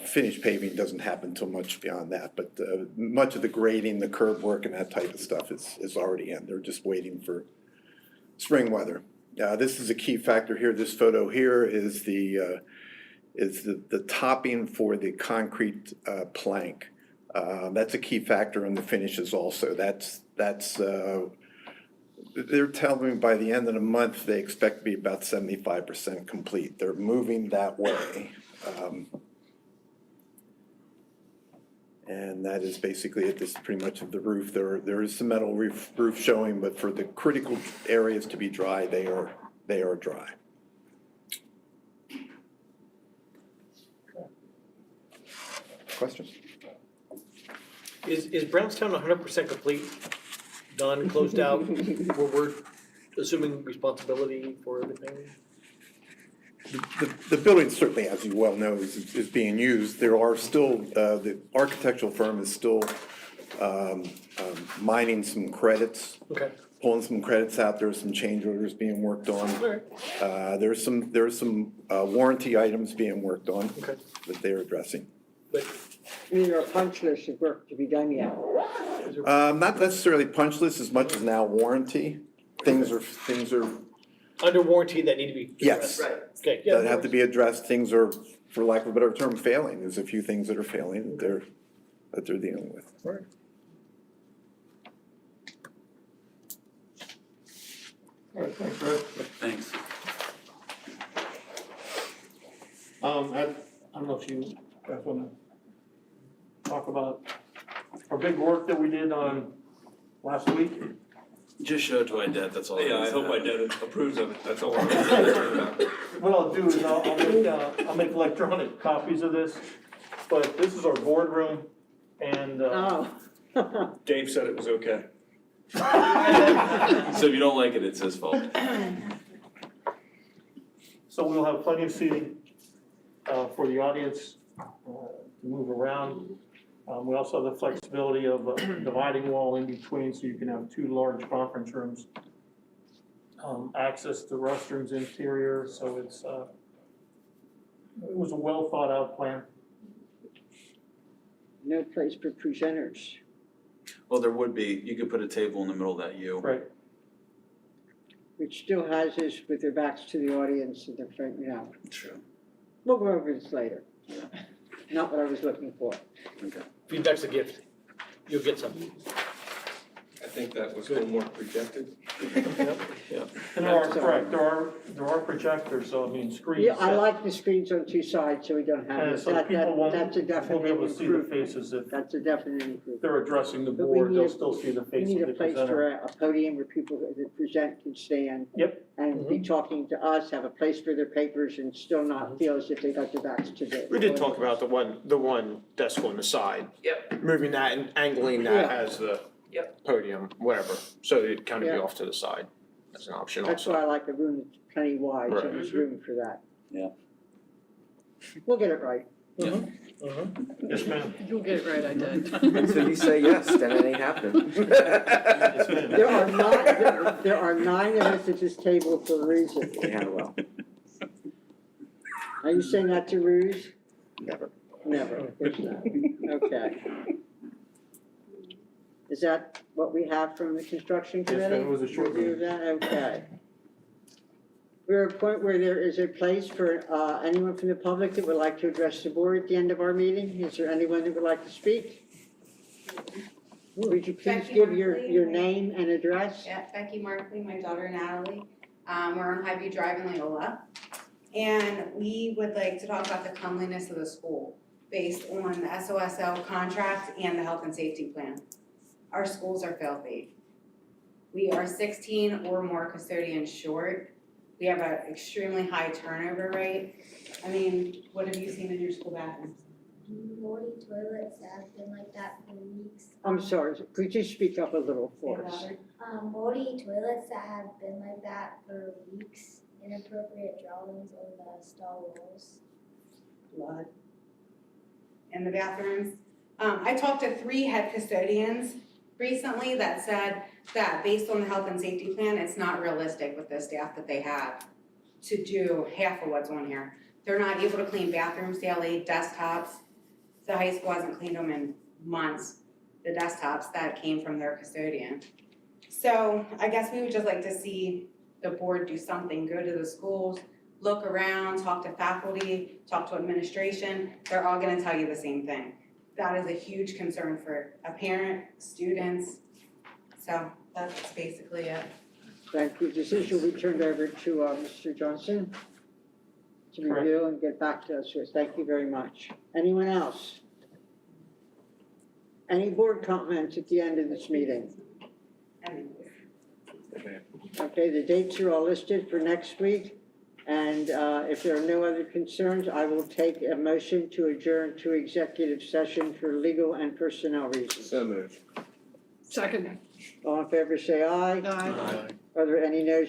Finished paving doesn't happen till much beyond that, but much of the grading, the curb work, and that type of stuff is already in. They're just waiting for spring weather. This is a key factor here. This photo here is the topping for the concrete plank. That's a key factor in the finishes also. They're telling me by the end of the month, they expect to be about 75% complete. They're moving that way. And that is basically it. This is pretty much of the roof. There is some metal roof showing, but for the critical areas to be dry, they are dry. Questions? Is Brownstown 100% complete, done, closed out, where we're assuming responsibility for everything? The building certainly, as you well know, is being used. There are still, the architectural firm is still mining some credits. Okay. Pulling some credits out. There's some change orders being worked on. There's some warranty items being worked on that they're addressing. I mean, there are punch lists of work to be done yet. Not necessarily punch lists as much as now warranty. Things are Under warranty that need to be yes. addressed. Right. Okay. Yeah, that have to be addressed. Things are, for lack of a better term, failing. There's a few things that are failing that they're dealing with. Right. All right, thanks, Red. Thanks. I don't know if you guys wanna talk about our big work that we did on last week. Just show it to Idette, that's all. Yeah, I hope Idette approves of it, that's all. What I'll do is I'll make electronic copies of this, but this is our boardroom, and Dave said it was okay. So if you don't like it, it's his fault. so we'll have plenty of seating for the audience to move around. We also have the flexibility of a dividing wall in between, so you can have two large conference rooms. Access to restrooms interior, so it was a well thought out plan. No place for presenters. Well, there would be, you could put a table in the middle of that U. Right. Which still has us with their backs to the audience and their front, True. We'll go over this later. Not what I was looking for. Okay. Feedback's a gift. You'll get something. I think that was homework rejected. Yeah. And there are, correct, there are projectors, so I mean screens. Yeah, I like the screens on two sides so we don't have And this. so people That's a definite won't be able to see the improvement. faces if That's a definite improvement. they're addressing the But we board, need they'll a- still see the We face need of a the place presenter. for a podium where people that present can stand. Yep. And be talking to us, have a place for their papers and still not feel as if they got their backs to the. We did talk about the one desk on the side. Yep. Moving that and angling that Yeah. as the Yep. podium, whatever, so it kind of be Yeah. off to the side as an option That's also. why I like a room that's plenty wide, so Right. there's room for that. Yeah. We'll get it right. Yes, ma'am. You'll get it right, I did. Until you say yes, then it ain't happening. Yes, ma'am. There are nine of us at this table for a reason. Yeah, well, Are you saying that to ruse? never. Never, of course not. Okay. Is that what we have from the construction Yes, committee? ma'am, it was a short Review of that, okay. We're at a point where there is a place for anyone from the public that would like to address the board at the end of our meeting. Is there anyone that would like to speak? Would you please Becky give your Markley. name and address? Yeah, Becky Markley, my daughter Natalie. We're on Highview Drive in Leola. And we would like to talk about the cleanliness of the school based on the SOSL contract and the health and safety plan. Our schools are filthy. We are 16 or more custodians short. We have an extremely high turnover rate. I mean, what have you seen in your school bathrooms? Moldy toilets that have been like that for weeks. I'm sorry, could you speak up a little for us? Moldy toilets that have been like that for weeks. Inappropriate drawings on the stall walls. Blood in the bathrooms. I talked to 3 head custodians recently that said that based on the health and safety plan, it's not realistic with the staff that they have to do half of what's on here. They're not able to clean bathrooms daily, desktops. The high school hasn't cleaned them in months, the desktops that came from their custodian. So I guess we would just like to see the board do something, go to the schools, look around, talk to faculty, talk to administration. They're all gonna tell you the same thing. That is a huge concern for a parent, students. So that's basically it. Thank you. This issue will be turned over to Mr. Johnson to review and get back to us with. Thank you very much. Anyone else? Any board comments at the end of this meeting? Okay, the dates are all listed for next week. And if there are no other concerns, I will take a motion to adjourn to executive session for legal and personnel reasons. So moved. Second. All in favor, say aye. Aye. Are there any no's?